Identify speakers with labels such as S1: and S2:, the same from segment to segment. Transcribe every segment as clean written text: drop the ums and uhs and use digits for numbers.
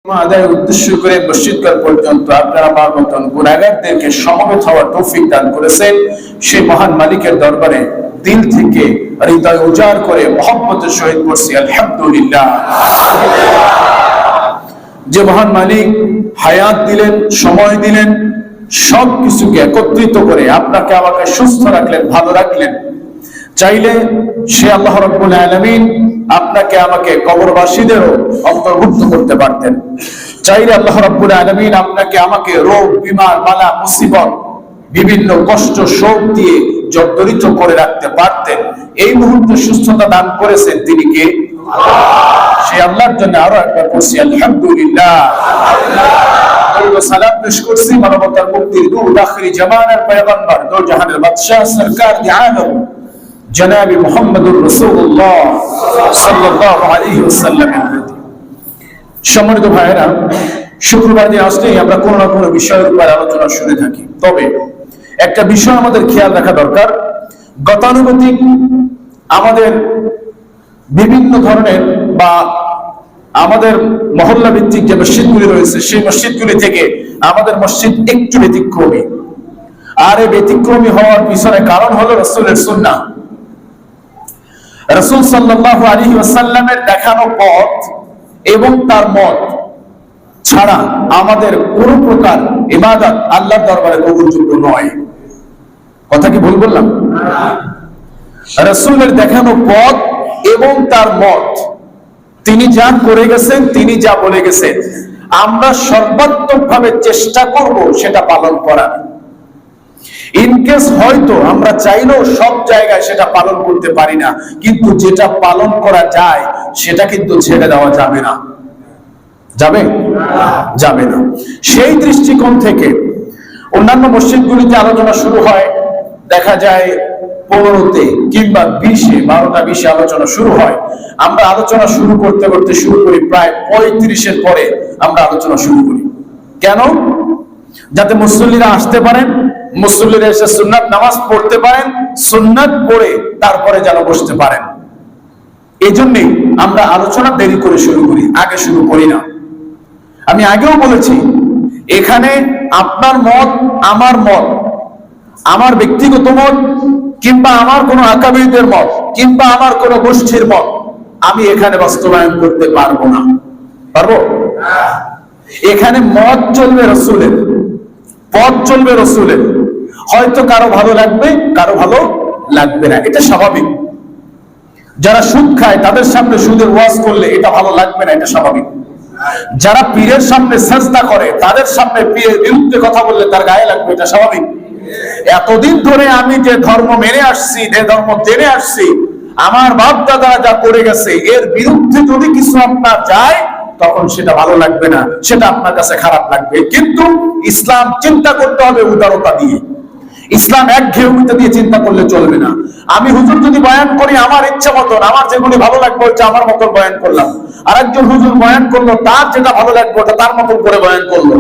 S1: আদায় উদ্দেশ্য করে মসজিদঘর পর্যন্ত আপনারা আমার মতন গুনাহগারদেরকে সমবেত হওয়ার তৌফিক দান করেছেন। সেই মহান মালিকের দরবারে দিল থেকে হৃদয় উজাড় করে মহব্বতের সহিত পড়ছি আলহামদুলিল্লাহ। যে মহান মালিক হায়াত দিলেন, সময় দিলেন, সবকিছুকে একত্রিত করে আপনাকে আমাকে সুস্থ রাখলেন, ভালো রাখলেন, চাইলে সে আল্লাহ রাব্বুল আলামিন আপনাকে আমাকে কবরবাসীদেরও অন্তর্ভুক্ত করতে পারতেন। চাইলে আল্লাহ রাব্বুল আলামিন আপনাকে আমাকে রোগ, বিমার, বালা, মুসিবত, বিভিন্ন কষ্ট, শোক দিয়ে জর্জরিত করে রাখতে পারতেন। এই মুহূর্তে সুস্থতা দান করেছেন তিনি কে? সেই আল্লাহর জন্য আরো একবার বলছি আলহামদুলিল্লাহ। সালাম পেশ করছি মানবতার মুক্তির দূত, আখিরি জামানার পয়গম্বর, দো জাহানের বাদশাহ, সরকার দি আলম জনাবি মুহাম্মদুর রাসূলুল্লাহ সাল্লাল্লাহু আলাইহি ওয়াসাল্লাম। সম্মানিত ভাইয়েরা, শুক্রবার দিন আসলেই আমরা কোনো না কোনো বিষয়ের উপর আলোচনা শুনে থাকি। তবে একটা বিষয় আমাদের খেয়াল রাখা দরকার, গতানুগতিক আমাদের বিভিন্ন ধরনের বা আমাদের মহল্লা ভিত্তিক যে মসজিদগুলি রয়েছে সেই মসজিদগুলি থেকে আমাদের মসজিদ একটু ব্যতিক্রমী। আর এই ব্যতিক্রমী হওয়ার পিছনে কারণ হলো রাসূলের সুন্নাহ। রাসূল সাল্লাল্লাহু আলাইহি ওয়াসাল্লামের দেখানো পথ এবং তার মত ছাড়া আমাদের কোনো প্রকার ইবাদত আল্লাহর দরবারে কবুলযোগ্য নয়। কথা কি ভুল বললাম? রাসূলের দেখানো পথ এবং তার মত, তিনি যা করে গেছেন, তিনি যা বলে গেছেন, আমরা সর্বাত্মকভাবে চেষ্টা করব সেটা পালন করার। ইনকেস হয়তো আমরা চাইলেও সব জায়গায় সেটা পালন করতে পারি না, কিন্তু যেটা পালন করা যায় সেটা কিন্তু ছেড়ে দেওয়া যাবে না। যাবে? যাবে না। সেই দৃষ্টিকোণ থেকে অন্যান্য মসজিদগুলিতে আলোচনা শুরু হয়, দেখা যায় 15-তে কিংবা 20-এ, 12টা-20-এ আলোচনা শুরু হয়। আমরা আলোচনা শুরু করতে করতে শুরু করি প্রায় 35-এর পরে আমরা আলোচনা শুরু করি। কেন? যাতে মুসল্লিরা আসতে পারেন, মুসল্লিরা এসে সুন্নাত নামাজ পড়তে পারেন, সুন্নাত পড়ে তারপরে যেন বসতে পারেন। এই জন্যই আমরা আলোচনা দেরি করে শুরু করি, আগে শুরু করি না। আমি আগেও বলেছি, এখানে আপনার মত, আমার মত, আমার ব্যক্তিগত মত কিংবা আমার কোনো আকাবিরদের মত কিংবা আমার কোনো গোষ্ঠীর মত আমি এখানে বাস্তবায়ন করতে পারবো না। পারবো? এখানে মত চলবে রাসূলের, পথ চলবে রাসূলের। হয়তো কারো ভালো লাগবে, কারো ভালো লাগবে না, এটা স্বাভাবিক। যারা সুদ খায় তাদের সামনে সুদের ওয়াজ করলে এটা ভালো লাগবে না, এটা স্বাভাবিক। যারা পীরের সামনে সেজদা করে তাদের সামনে পীরের বিরুদ্ধে কথা বললে তার গায়ে লাগবে, এটা স্বাভাবিক। এতদিন ধরে আমি যে ধর্ম মেনে আসছি, যে ধর্ম জেনে আসছি, আমার বাপ দাদারা যা করে গেছে, এর বিরুদ্ধে যদি কিছু আপনার যায় তখন সেটা ভালো লাগবে না, সেটা আপনার কাছে খারাপ লাগবে। কিন্তু ইসলাম চিন্তা করতে হবে উদারতা দিয়ে। ইসলাম একঘেয়েমিতা দিয়ে চিন্তা করলে চলবে না। আমি হুজুর যদি বয়ান করি আমার ইচ্ছা মতন, আমার যেগুলি ভালো লাগবে ওইটা আমার মতন বয়ান করলাম, আর একজন হুজুর বয়ান করলো তার যেটা ভালো লাগবে ওটা তার মতন করে বয়ান করলো,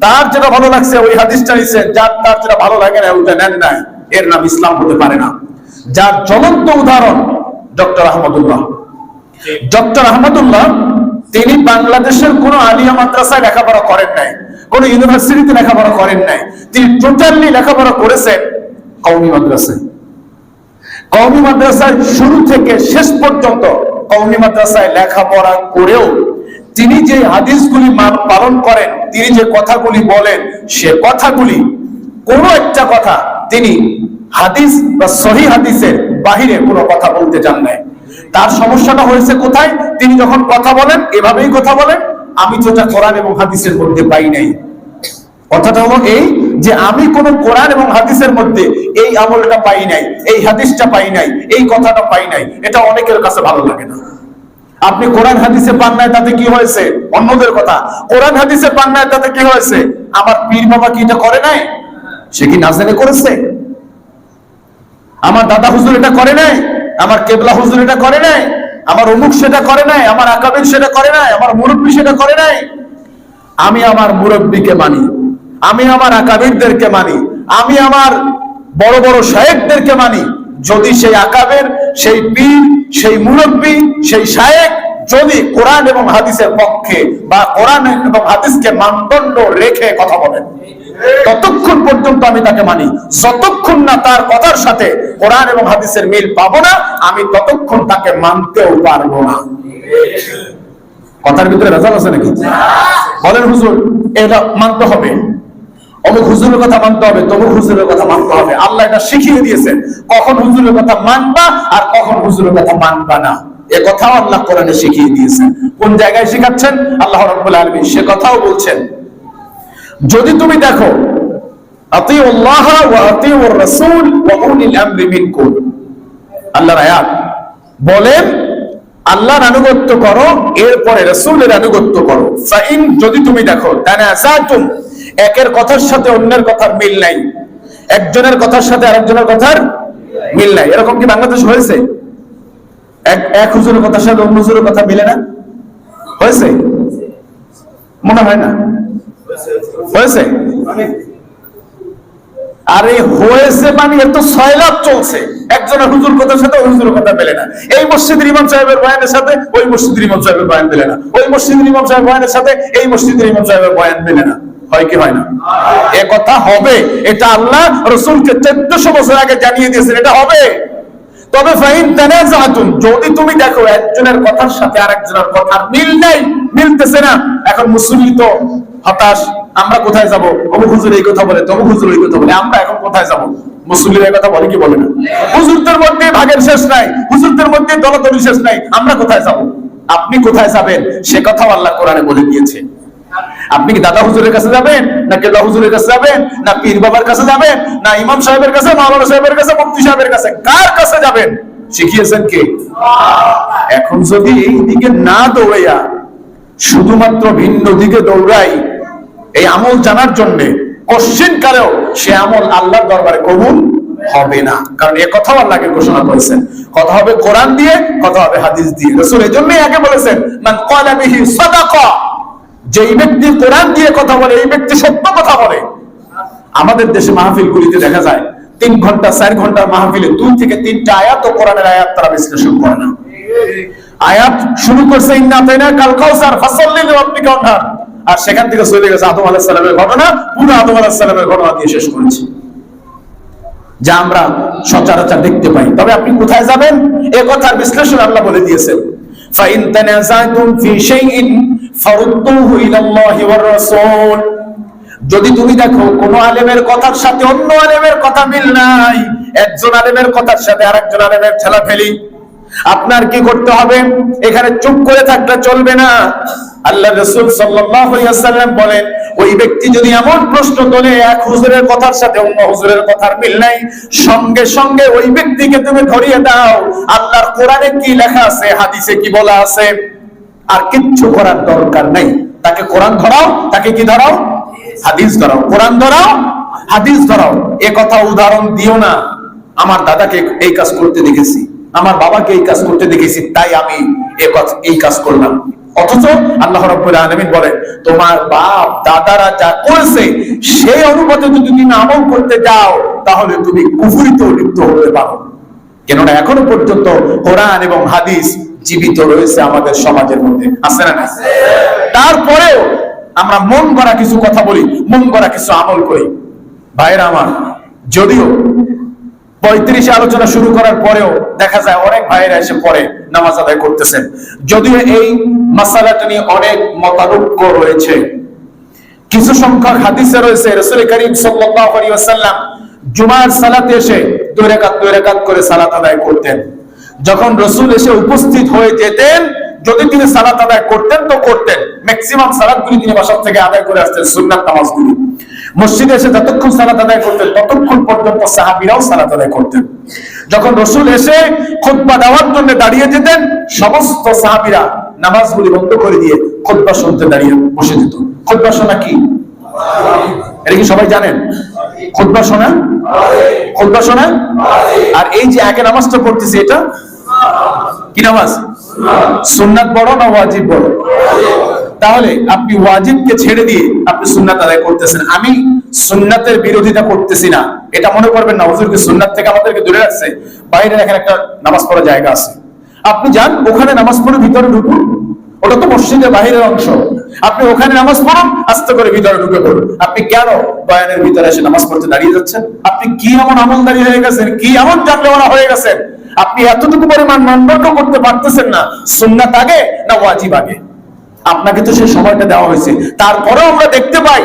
S1: তার যেটা ভালো লাগছে ওই হাদিসটা নিছেন, যার তার যেটা ভালো লাগে না ওইটা নেন নাই, এর নাম ইসলাম হতে পারে না। যার জ্বলন্ত উদাহরণ ডক্টর আহমদুল্লাহ। ডক্টর আহমদুল্লাহ তিনি বাংলাদেশের কোন আলিয়া মাদ্রাসায় লেখাপড়া করেন নাই, কোন ইউনিভার্সিটিতে লেখাপড়া করেন নাই। তিনি টোটালি লেখাপড়া করেছেন কওমি মাদ্রাসায়। কওমি মাদ্রাসায় শুরু থেকে শেষ পর্যন্ত কওমি মাদ্রাসায় লেখাপড়া করেও তিনি যে হাদিসগুলি পালন করেন, তিনি যে কথাগুলি বলেন, সে কথাগুলি কোনো একটা কথা তিনি হাদিস বা সহিহ হাদিসের বাহিরে কোনো কথা বলতে চান নাই। তার সমস্যাটা হয়েছে কোথায়? তিনি যখন কথা বলেন এভাবেই কথা বলেন, আমি যেটা কোরআন এবং হাদিসের মধ্যে পাই নাই। কথাটা হলো এই যে আমি কোন কোরআন এবং হাদিসের মধ্যে এই আমলটা পাই নাই, এই হাদিসটা পাই নাই, এই কথাটা পাই নাই। এটা অনেকের কাছে ভালো লাগে না। আপনি কোরআন হাদিসে পান নাই তাতে কি হয়েছে? অন্যদের কথা। কোরআন হাদিসে পান নাই তাতে কি হয়েছে? আমার পীর বাবা কি এটা করে নাই? সে কি না জেনে করেছে? আমার দাদা হুজুর এটা করে নাই, আমার কেবলা হুজুর এটা করে নাই, আমার অমুক সেটা করে নাই, আমার আকাবির সেটা করে নাই, আমার মুরব্বী সেটা করে নাই। আমি আমার মুরব্বীকে মানি, আমি আমার আকাবিরদেরকে মানি, আমি আমার বড় বড় শায়েখদেরকে মানি। যদি সেই আকাবের, সেই পীর, সেই মুরব্বী, সেই শায়েখ যদি কোরআন এবং হাদিসের পক্ষে বা কোরআন এবং হাদিসকে মানদণ্ড রেখে কথা বলেন, ততক্ষণ পর্যন্ত আমি তাকে মানি। যতক্ষণ না তার কথার সাথে কোরআন এবং হাদিসের মিল পাবো না, আমি ততক্ষণ তাকে মানতেও পারবো না। কথার ভিতরে ভেজাল আছে নাকি? বলেন হুজুর এটা মানতে হবে, অমুক হুজুরের কথা মানতে হবে, তমুক হুজুরের কথা মানতে হবে। আল্লাহ এটা শিখিয়ে দিয়েছেন, কখন হুজুরের কথা মানবা আর কখন হুজুরের কথা মানবা না। এ কথাও আল্লাহ কোরআনে শিখিয়ে দিয়েছেন। কোন জায়গায় শিখাচ্ছেন? আল্লাহ রাব্বুল আলামিন সে কথাও বলছেন, যদি তুমি দেখো আতিউল্লাহ ওয়া আতিউর রাসূল ওয়া উলিল আমরি মিনকুম, আল্লাহর আয়াত বলেন আল্লাহর আনুগত্য করো, এরপরে রাসূলের আনুগত্য করো। ফাইন, যদি তুমি দেখো তানাযাতুম, একের কথার সাথে অন্যের কথার মিল নাই, একজনের কথার সাথে আরেকজনের কথার মিল নাই। এরকম কি বাংলাদেশ হয়েছে? এক হুজুরের কথার সাথে অন্য হুজুরের কথা মিলে না? হয়েছে? মনে হয় না হয়েছে। আরে হয়েছে মানে এত সয়লাভ চলছে, একজনের হুজুর কথার সাথে ওই হুজুরের কথা মেলে না। এই মসজিদের ইমাম সাহেবের বয়ানের সাথে ওই মসজিদের ইমাম সাহেবের বয়ান মেলে না, ওই মসজিদের ইমাম সাহেবের বয়ানের সাথে এই মসজিদের ইমাম সাহেবের বয়ান মেলে না। হয় কি হয় না? এ কথা হবে, এটা আল্লাহ রাসূলকে 1400 বছর আগে জানিয়ে দিয়েছেন, এটা হবে। তবে ফাইন তানাযাতুম, যদি তুমি দেখো একজনের কথার সাথে আরেকজনের কথার মিল নাই, মিলতেছে না, এখন মুসলিম তো হতাশ, আমরা কোথায় যাব? অমুক হুজুর এই কথা বলে, তমুক হুজুর এই কথা বলে, আমরা এখন কোথায় যাব? মুসলিম এই কথা বলে কি বলে না? হুজুরদের মধ্যে ভাগের শেষ নাই, হুজুরদের মধ্যে দলাদলি শেষ নাই, আমরা কোথায় যাব? আপনি কোথায় যাবেন সে কথাও আল্লাহ কোরআনে বলে দিয়েছে। আপনি কি দাদা হুজুরের কাছে যাবেন, না কেল্লা হুজুরের কাছে যাবেন, না পীর বাবার কাছে যাবেন, না ইমাম সাহেবের কাছে, মাওলানা সাহেবের কাছে, মুফতি সাহেবের কাছে? কার কাছে যাবেন শিখিয়েছেন কে? এখন যদি এই দিকে না দৌড়াইয়া শুধুমাত্র ভিন্ন দিকে দৌড়াই এই আমল জানার জন্য, কোশ্চেন কালেও সে আমল আল্লাহর দরবারে কবুল হবে না। কারণ এ কথাও আল্লাহকে ঘোষণা করেছেন, কথা হবে কোরআন দিয়ে, কথা হবে হাদিস দিয়ে। রাসূল এজন্যই আগে বলেছেন মান ক্বালা বিহি সাদাকা, যেই ব্যক্তি কোরআন দিয়ে কথা বলে এই ব্যক্তি সত্য কথা বলে। আমাদের দেশে মাহফিলগুলিতে দেখা যায় 3 ঘন্টা 4 ঘন্টার মাহফিলে 2 থেকে 3টা আয়াত ও কোরআনের আয়াত তারা বিশ্লেষণ করে না। আয়াত শুরু করছে ইন্না আতাইনা কাল কাউসার ফাসাল্লি লিরাব্বিকা ওয়ানহার, আর সেখান থেকে চলে গেছে আদম আলাইহিস সালামের ঘটনা, পুরো আদম আলাইহিস সালামের ঘটনা দিয়ে শেষ করেছে, যা আমরা সচরাচর দেখতে পাই। তবে আপনি কোথায় যাবেন এই কথার বিশ্লেষণ আল্লাহ বলে দিয়েছেন, ফাইন তানাযাতুম ফি শাইইন ফারুদ্দুহু ইলাল্লাহি ওয়ার রাসূল, যদি তুমি দেখো কোন আলেমের কথার সাথে অন্য আলেমের কথা মিল নাই, একজন আলেমের কথার সাথে আরেকজন আলেমের ঠেলাঠেলি, আপনার কি করতে হবে? এখানে চুপ করে থাকলে চলবে না। আল্লাহ রাসূল সাল্লাল্লাহু আলাইহি ওয়াসাল্লাম বলেন, ওই ব্যক্তি যদি এমন প্রশ্ন তোলে এক হুজুরের কথার সাথে অন্য হুজুরের কথার মিল নাই, সঙ্গে সঙ্গে ওই ব্যক্তিকে তুমি ধরিয়ে দাও আল্লাহর কোরআনে কি লেখা আছে, হাদিসে কি বলা আছে, আর কিচ্ছু করার দরকার নাই। তাকে কোরআন ধরাও, তাকে কি ধরাও? হাদিস ধরাও। কোরআন ধরাও, হাদিস ধরাও। এ কথা উদাহরণ দিও না আমার দাদাকে এই কাজ করতে দেখেছি, আমার বাবাকে এই কাজ করতে দেখেছি, তাই আমি এই কাজ করলাম। অথচ আল্লাহ রাব্বুল আলামিন বলেন তোমার বাপ দাদারা যা করেছে সেই অনুপাতে যদি তুমি আমল করতে যাও তাহলে তুমি কুফরিতে লিপ্ত হতে পারো। কেননা এখনো পর্যন্ত কোরআন এবং হাদিস জীবিত রয়েছে আমাদের সমাজের মধ্যে, আছে না? তারপরেও আমরা মন গড়া কিছু কথা বলি, মন গড়া কিছু আমল করি। ভাইরা আমার, যদিও 35 আলোচনা শুরু করার পরেও দেখা যায় অনেক ভাইরা এসে পড়ে নামাজ আদায় করতেছেন, যদিও এই মাসালাটা নিয়ে অনেক মতানৈক্য রয়েছে। কিছু সংখ্যক হাদিসে রয়েছে রাসূল করিম সাল্লাল্লাহু আলাইহি ওয়াসাল্লাম জুমার সালাতে এসে 2 রাকাত করে সালাত আদায় করতেন। যখন রাসূল এসে উপস্থিত হয়ে যেতেন, যদি তিনি সালাত আদায় করতেন তো করতেন, ম্যাক্সিমাম সালাতগুলি তিনি বাসা থেকে আদায় করে আসতেন, সুন্নাত নামাজগুলি। মসজিদে এসে যতক্ষণ সালাত আদায় করতেন ততক্ষণ পর্যন্ত সাহাবীরাও সালাত আদায় করতেন। যখন রাসূল এসে খুতবা দেওয়ার জন্য দাঁড়িয়ে যেতেন, সমস্ত সাহাবীরা নামাজগুলি বন্ধ করে দিয়ে খুতবা শুনতে দাঁড়িয়ে বসে যেত। খুতবা শোনা কি? এটা কি সবাই জানেন? খুতবা শোনা, খুতবা শোনা। আর এই যে আগে নামাজটা পড়তেছি, এটা কি নামাজ? সুন্নাত বড় না ওয়াজিব বড়? তাহলে আপনি ওয়াজিবকে ছেড়ে দিয়ে আপনি সুন্নাত আদায় করতেছেন। আমি সুন্নাতের বিরোধিতা করতেছি না, এটা মনে করবেন না হুজুর কি সুন্নাত থেকে আমাদেরকে দূরে রাখছে। বাইরে দেখেন একটা নামাজ পড়ার জায়গা আছে, আপনি যান ওখানে নামাজ পড়ে ভিতরে ঢুকুন, ওটা তো মসজিদের বাহিরের অংশ, আপনি ওখানে নামাজ পড়ুন, আস্তে করে ভিতরে ঢুকে পড়ুন। আপনি কেন বয়ানের ভিতরে এসে নামাজ পড়তে দাঁড়িয়ে যাচ্ছেন? আপনি কি এমন আমলদারি হয়ে গেছেন, কি এমন জানলেওয়ালা হয়ে গেছেন, আপনি এতটুকু পরিমাণ মানদণ্ড করতে পারতেছেন না? সুন্নাত আগে না ওয়াজিব আগে? আপনাকে তো সেই সময়টা দেওয়া হয়েছে। তারপরেও আমরা দেখতে পাই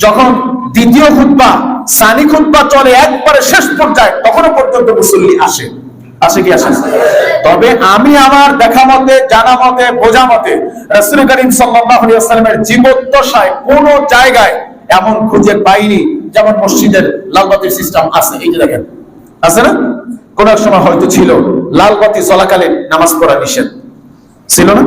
S1: যখন দ্বিতীয় খুতবা, সানি খুতবা চলে একবারে শেষ পর্যায়ে, তখনও পর্যন্ত মুসল্লি আসে কি আসে? তবে আমি আমার দেখা মতে, জানা মতে, বোঝা মতে রাসূল করিম সাল্লাল্লাহু আলাইহি ওয়াসাল্লামের জীবদ্দশায় কোন জায়গায় এমন খুঁজে পাইনি যেমন মসজিদের লালবাতির সিস্টেম আছে। এই যে দেখেন, আছে না? কোন এক সময় হয়তো ছিল লালবাতি চলাকালে নামাজ পড়া নিষেধ ছিল না?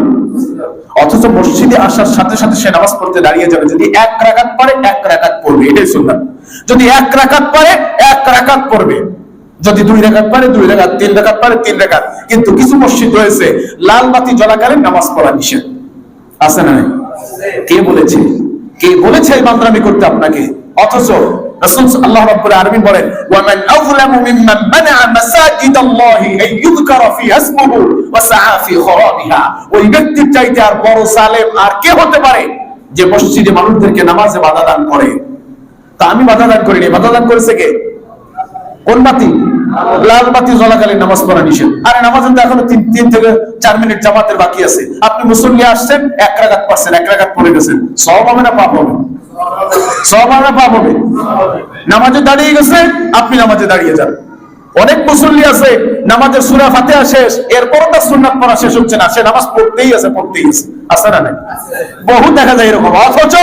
S1: অথচ মসজিদে আসার সাথে সাথে সে নামাজ পড়তে দাঁড়িয়ে যাবে। যদি এক রাকাত পড়ে এক রাকাত পড়বে, এটাই সুন্নাত। যদি এক রাকাত পড়ে এক রাকাত পড়বে, যদি দুই রাকাত পড়ে দুই রাকাত, তিন রাকাত পড়ে তিন রাকাত। কিন্তু কিছু মসজিদ রয়েছে লাল বাতি জ্বলাকালীন নামাজ পড়া নিষেধ, আছে না? কে বলেছে? কে বলেছে এই বান্দরামি করতে আপনাকে? অথচ রাসূল আল্লাহ রাব্বুল আলামিন বলেন, ওয়া মান আযলামু মিম্মান মানা'a মাসাজিদাল্লাহি আন ইযকারা ফিহা ইসমুহু ওয়া সাআ ফি খরাবিহা। ওই ব্যক্তির চাইতে আর বড় জালেম আর কে হতে পারে যে মসজিদে মানুষদেরকে নামাজে বাধা দান করে? তা আমি বাধা দান করিনি, বাধা দান করেছে কে? কোন বাতি? লাল বাতি জ্বলাকালীন নামাজ পড়া নিষেধ। আরে নামাজের তো এখনো 3 থেকে 4 মিনিট জামাতের বাকি আছে। আপনি মুসল্লি আসছেন, এক রাকাত পড়ছেন, এক রাকাত পড়ে গেছেন, সওয়াব হবে না পাপ হবে? সওয়াব হবে না পাপ হবে? নামাজে দাঁড়িয়ে গেছে, আপনি নামাজে দাঁড়িয়ে যান। অনেক মুসল্লি আছে নামাজের সূরা ফাতিহা শেষ, এরপরও তার সুন্নাত পড়া শেষ হচ্ছে না, সে নামাজ পড়তেই আছে। আছে না নাই? বহু দেখা যায় এরকম। অথচ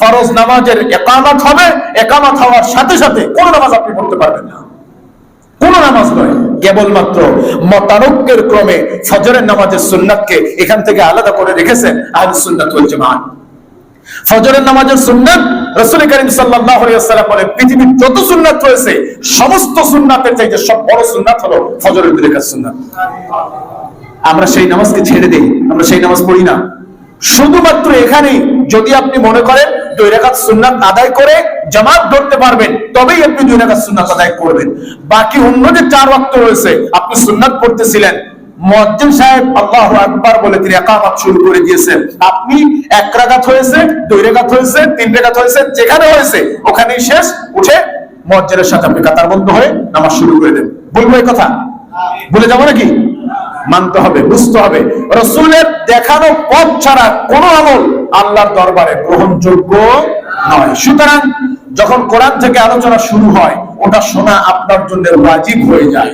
S1: ফরজ নামাজের ইকামত হবে, ইকামত হওয়ার সাথে সাথে কোন নামাজ আপনি পড়তে পারবেন না, কোন নামাজ নয়। কেবলমাত্র মতানক্যের ক্রমে ফজরের নামাজের সুন্নাতকে এখান থেকে আলাদা করে রেখেছেন আহলুস সুন্নাত ওয়াল জামাত। ফজরের নামাজের সুন্নাত রাসূল করিম সাল্লাল্লাহু আলাইহি ওয়াসাল্লাম বলেন, পৃথিবীর যত সুন্নাত রয়েছে সমস্ত সুন্নাতের চাইতে সব বড় সুন্নাত হলো ফজরের 2 রাকাত সুন্নাত। আমরা সেই নামাজকে ছেড়ে দেই, আমরা সেই নামাজ পড়ি না। শুধুমাত্র এখানে যদি আপনি মনে করেন 2 রাকাত সুন্নাত আদায় করে জামাত ধরতে পারবেন, তবেই আপনি 2 রাকাত সুন্নাত আদায় করবেন। বাকি অন্য যে 4 ওয়াক্ত রয়েছে, আপনি সুন্নাত পড়তেছিলেন, মুয়াজ্জিন সাহেব আল্লাহু আকবার বলে তিনি ইকামত শুরু করে দিয়েছেন, আপনি 1 রাকাত হয়েছে, 2 রাকাত হয়েছে, 3 রাকাত হয়েছে, যেখানে হয়েছে ওখানেই শেষ, উঠে মুয়াজ্জিনের সাথে আপনি কাতারবদ্ধ হয়ে নামাজ শুরু করে দেন। বলবো এই কথা? বলে যাবো নাকি? মানতে হবে, বুঝতে হবে। রাসূলের দেখানো পথ ছাড়া কোন আমল আল্লাহর দরবারে গ্রহণযোগ্য নয়। সুতরাং যখন কোরআন থেকে আলোচনা শুরু হয়, ওটা শোনা আপনার জন্য ওয়াজিব হয়ে যায়।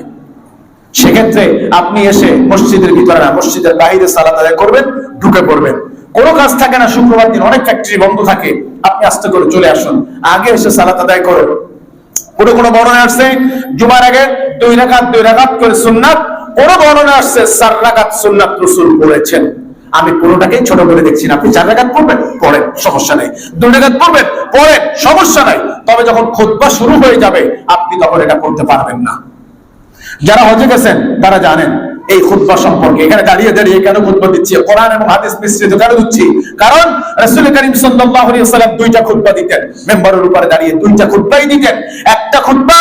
S1: সেক্ষেত্রে আপনি এসে মসজিদের ভিতরে না, মসজিদের বাইরে সালাত আদায় করবেন, ঢুকে পড়বেন। কোনো কাজ থাকে না, শুক্রবার দিন অনেক ফ্যাক্টরি বন্ধ থাকে, আপনি আস্তে করে চলে আসুন, আগে এসে সালাত আদায় করুন। কোনো বর্ণনা আসছে জুমার আগে 2 রাকাত করে সুন্নাত, কোনো বর্ণনা আসছে 4 রাকাত সুন্নাত রাসূল পড়েছেন। আমি কোনোটাকেই ছোট করে দেখছি না। আপনি 4 রাকাত পড়বেন, পড়েন, সমস্যা নাই। 2 রাকাত পড়বেন, পড়েন, সমস্যা নাই। তবে যখন খুতবা শুরু হয়ে যাবে, আপনি তখন এটা করতে পারবেন না। যারা হজে গেছেন তারা জানেন এই খুতবা সম্পর্কে। এখানে দাঁড়িয়ে দাঁড়িয়ে কেন খুতবা দিচ্ছি, কোরআন এবং হাদিস মিশ্রিত কেন দিচ্ছি? কারণ রাসূল করিম সাল্লাল্লাহু আলাইহি ওয়াসাল্লাম 2টা খুতবা দিতেন, মেম্বারের উপরে দাঁড়িয়ে 2টা খুতবাই দিতেন। একটা খুতবা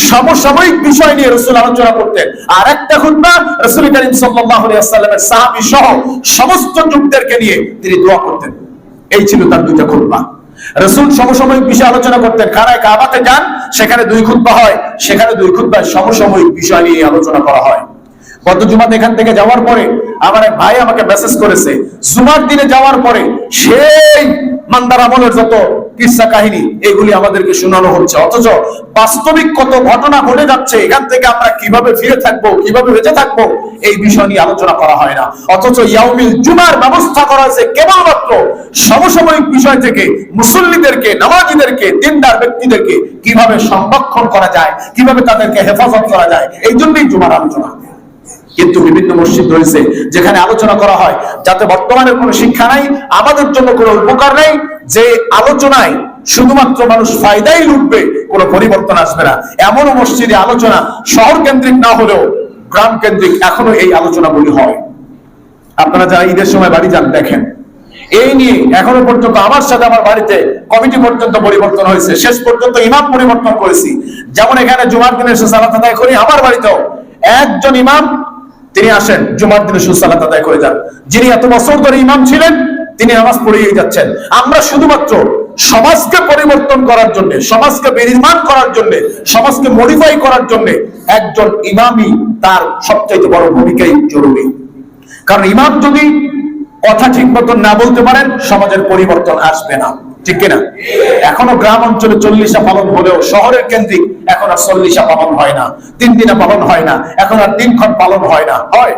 S1: সমসাময়িক বিষয় নিয়ে রাসূল আলোচনা করতেন, আর একটা খুতবা রাসূল করিম সাল্লাল্লাহু আলাইহি ওয়াসাল্লামের সাহাবী সহ সমস্ত যুগদেরকে নিয়ে তিনি দোয়া করতেন। এই ছিল তার 2টা খুতবা। রাসূল সমসাময়িক বিষয় আলোচনা করতেন। খানায় কাবাতে যান, সেখানে 2 খুতবা হয়, সেখানে 2 খুতবায় সমসাময়িক বিষয় নিয়ে আলোচনা করা হয়। গত জুমাতে এখান থেকে যাওয়ার পরে আমার এক ভাই আমাকে মেসেজ করেছে, জুমার দিনে যাওয়ার পরে সেই মান্দার আমলের যত কিসসা কাহিনী এগুলি আমাদেরকে শোনানো হচ্ছে, অথচ বাস্তবিক কত ঘটনা ঘটে যাচ্ছে, এখান থেকে আমরা কিভাবে ফিরে থাকবো, কিভাবে বেঁচে থাকবো, এই বিষয় নিয়ে আলোচনা করা হয় না। অথচ ইয়াউমিল জুমার ব্যবস্থা করা হয়েছে কেবলমাত্র সমসাময়িক বিষয় থেকে মুসল্লিদেরকে, নামাজীদেরকে, দিনদার ব্যক্তিদেরকে কিভাবে সংরক্ষণ করা যায়, কিভাবে তাদেরকে হেফাজত করা যায়, এই জন্যই জুমার আলোচনা। কিন্তু বিভিন্ন মসজিদ রয়েছে যেখানে আলোচনা করা হয় যাতে বর্তমানের কোনো শিক্ষা নাই, আমাদের জন্য কোনো উপকার নেই, যে আলোচনায় শুধুমাত্র মানুষ ফায়দাই লুটবে, কোনো পরিবর্তন আসবে না। এমন মসজিদে আলোচনা শহর কেন্দ্রিক না হলেও গ্রাম কেন্দ্রিক এখনো এই আলোচনাগুলি হয়। আপনারা যারা ঈদের সময় বাড়ি যান দেখেন, এই নিয়ে এখনো পর্যন্ত আমার সাথে আমার বাড়িতে কমিটি পর্যন্ত পরিবর্তন হয়েছে, শেষ পর্যন্ত ইমাম পরিবর্তন করেছি। যেমন এখানে জুমার দিনে এসে সালাত আদায় করি, আমার বাড়িতেও একজন ইমাম তিনি আসেন জুমার দিনে শুধু সালাত আদায় করে যান। যিনি এত বছর ধরে ইমাম ছিলেন তিনি নামাজ পড়িয়ে যাচ্ছেন। আমরা শুধুমাত্র সমাজকে পরিবর্তন করার জন্য, সমাজকে বিনির্মাণ করার জন্য, সমাজকে মডিফাই করার জন্য একজন ইমামই তার সবচেয়ে বড় ভূমিকাই জরুরি। কারণ ইমাম যদি কথা ঠিক মতো না বলতে পারেন সমাজের পরিবর্তন আসবে না, ঠিক কিনা? এখনো গ্রাম অঞ্চলে 40 পালন হলেও শহরের কেন্দ্রিক এখন আর 40 পালন হয় না, 3 দিনে পালন হয় না, এখন আর 3 ক্ষণ পালন হয় না, হয়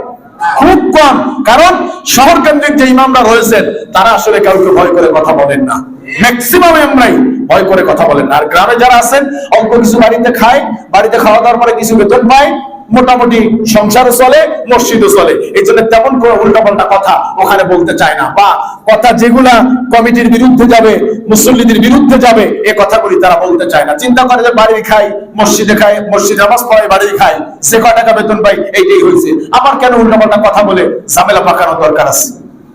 S1: খুব কম। কারণ শহর কেন্দ্রিক যে ইমামরা রয়েছেন তারা আসলে কাউকে ভয় করে কথা বলেন না, ম্যাক্সিমাম আমরাই ভয় করে কথা বলেন না। আর গ্রামে যারা আছেন অল্প কিছু বাড়িতে খায়, বাড়িতে খাওয়া দাওয়ার পরে কিছু বেতন পায়, মোটামুটি সংসারও চলে, মসজিদও চলে, এই জন্য তেমন কোনো উল্টাপাল্টা কথা ওখানে বলতে চায় না, বা কথা যেগুলা কমিটির বিরুদ্ধে যাবে, মুসল্লিদের বিরুদ্ধে যাবে, এ কথাগুলি তারা বলতে চায় না। চিন্তা করে যে বাড়ি খাই, মসজিদে খাই, মসজিদে নামাজ পড়ে, বাড়ি খাই, সে কয় টাকা বেতন পাই, এইটাই হয়েছে, আমার কেন উল্টাপাল্টা কথা বলে ঝামেলা পাকানোর দরকার আছে?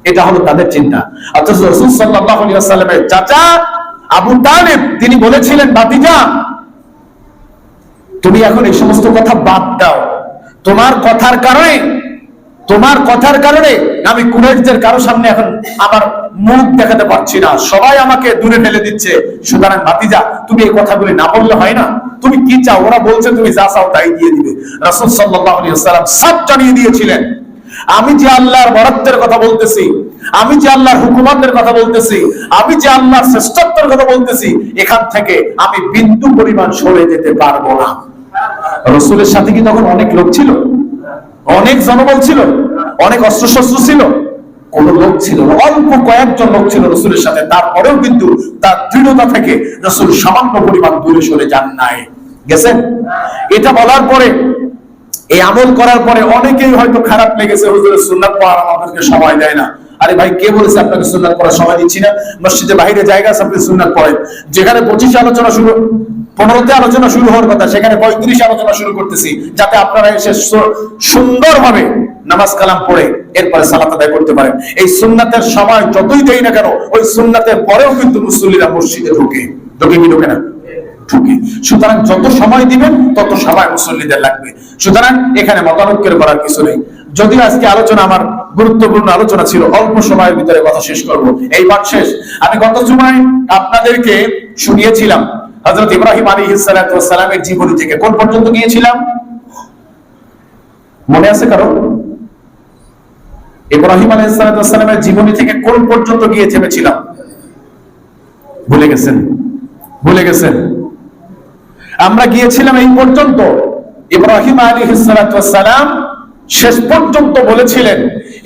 S1: এটা হলো তাদের চিন্তা। অথচ রাসূল সাল্লাল্লাহু আলাইহি ওয়াসাল্লামের চাচা আবু তালিব তিনি বলেছিলেন, ভাতিজা তুমি এখন এই সমস্ত কথা বাদ দাও, তোমার কথার কারণে আমি কুরাইশদের কারো সামনে এখন আমার মুখ দেখাতে পারছি না, সবাই আমাকে দূরে ফেলে দিচ্ছে। সুতরাং ভাতিজা তুমি এই কথাগুলি না বললে হয় না? তুমি কি চাও? ওরা বলছে তুমি যা চাও তাই দিয়ে দিবে। রাসূল সাল্লাল্লাহু আলাইহি ওয়াসাল্লাম সব জানিয়ে দিয়েছিলেন, আমি যে আল্লাহর বরাদ্দের কথা বলতেছি, আমি যে আল্লাহর হুকুমতের কথা বলতেছি, আমি যে আল্লাহর শ্রেষ্ঠত্বের কথা বলতেছি, এখান থেকে আমি বিন্দু পরিমাণ সরে যেতে পারবো না। রাসূলের সাথে কি তখন অনেক লোক ছিল? অনেক জনবল ছিল? অনেক অস্ত্রশস্ত্র ছিল? কোন লোক ছিল না, অল্প কয়েকজন লোক ছিল রাসূলের সাথে। তারপরেও কিন্তু তার দৃঢ়তা থেকে রাসূল সামান্য পরিমাণ দূরে সরে যান নাই। গেছেন? এটা বলার পরে, এই আমল করার পরে অনেকেই হয়তো খারাপ লেগেছে, হুজুরের সুন্নাত পড়ার আমাদেরকে সময় দেয় না। আরে ভাই, কে বলেছে আপনাকে সুন্নাত পড়ার সময় দিচ্ছি না? মসজিদে বাইরে জায়গা আছে, আপনি সুন্নাত পড়েন। যেখানে 25 আলোচনা শুরু, 15তে আলোচনা শুরু হওয়ার কথা, সেখানে 35 আলোচনা শুরু করতেছি, যাতে আপনারা এসে সুন্দরভাবে নামাজ কালাম পড়ে এরপরে সালাত আদায় করতে পারেন। এই সুন্নাতের সময় যতই দেই না কেন, ওই সুন্নাতের পরেও কিন্তু মুসল্লিরা মসজিদে ঢোকে কি ঢোকে না? ঢুকে। সুতরাং যত সময় দিবেন তত সময় মুসল্লিদের লাগবে। সুতরাং এখানে মতানৈক্য করার কিছু নেই। যদিও আজকে আলোচনা আমার গুরুত্বপূর্ণ আলোচনা ছিল, অল্প সময়ের ভিতরে কথা শেষ করব, এই পাঠ শেষ। আমি গত জুমায় আপনাদেরকে শুনিয়েছিলাম হযরত ইব্রাহিম আলাইহিস সালাতু ওয়াস সালামের জীবনী থেকে কোন পর্যন্ত গিয়েছিলাম? মনে আছে কারো? ইব্রাহিম আলাইহিস সালাতু ওয়াস সালামের জীবনী থেকে কোন পর্যন্ত গিয়ে থেমেছিলাম? ভুলে গেছেন? ভুলে গেছেন? আমরা গিয়েছিলাম এই পর্যন্ত, ইব্রাহিম আলাইহিস সালাতু ওয়াস সালাম শেষ পর্যন্ত বলেছিলেন,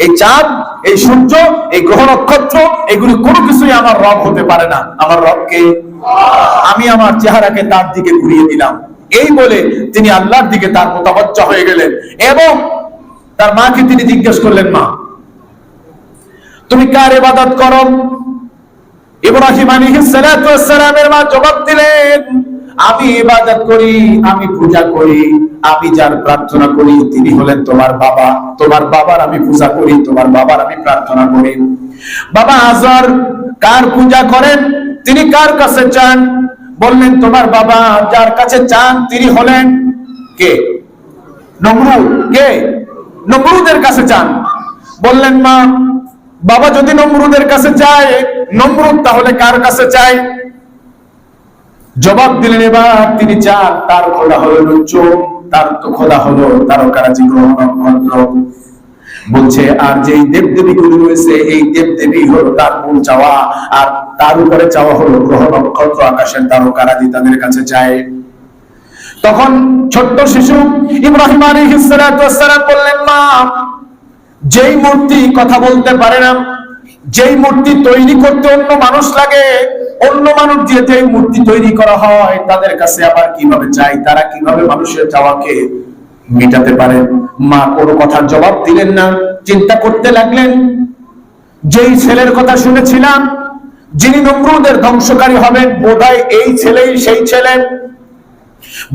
S1: এই চাঁদ, এই সূর্য, এই গ্রহ নক্ষত্র, এগুলি কোনো কিছুই আমার রব হতে পারে না। আমার রবকে, আমি আমার চেহারাকে তার দিকে ঘুরিয়ে দিলাম। এই বলে তিনি আল্লাহর দিকে তার মুতাওয়াজ্জা হয়ে গেলেন এবং তার মাকে তিনি জিজ্ঞেস করলেন, মা তুমি কার ইবাদত করো? ইব্রাহিম আলাইহিস সালাতু ওয়াস সালামের মা জবাব দিলেন, আমি ইবাদত করি, আমি পূজা করি, আমি যার প্রার্থনা করি তিনি হলেন তোমার বাবা, তোমার বাবার আমি পূজা করি, তোমার বাবার আমি প্রার্থনা করি। বাবা আজর কার পূজা করেন? তিনি কার কাছে চান? বললেন তোমার বাবা যার কাছে চান তিনি হলেন কে? নমরুদ। কে? নমরুদের কাছে চান। বললেন মা, বাবা যদি নমরুদের কাছে চায়, নমরুদ তাহলে কার কাছে চায়? জবাব দিলেন, এবার তিনি চান তার খোদা হলো চোখ, তার তো খোদা হলো তারকারাজি গ্রহ নক্ষত্র। বলছে আর যে দেবদেবী গুলি রয়েছে, এই দেবদেবী হলো তার মূল চাওয়া, আর তার উপরে চাওয়া হলো গ্রহ নক্ষত্র, আকাশের তারকারাজি তাদের কাছে চায়। তখন ছোট্ট শিশু ইব্রাহিম আলাইহিস সালাতু ওয়াস সালাম বললেন, মা যেই মূর্তি কথা বলতে পারে না, যেই মূর্তি তৈরি করতে অন্য মানুষ লাগে, অন্য মানুষ দিয়ে যেই মূর্তি তৈরি করা হয়, তাদের কাছে আবার কিভাবে চাই? তারা কিভাবে মানুষের চাওয়াকে মেটাতে পারে? মা কোনো কথার জবাব দিলেন না, চিন্তা করতে লাগলেন। যেই ছেলের কথা শুনেছিলাম যিনি নমরুদের ধ্বংসকারী হবেন, বোধহয় এই ছেলেই সেই ছেলে।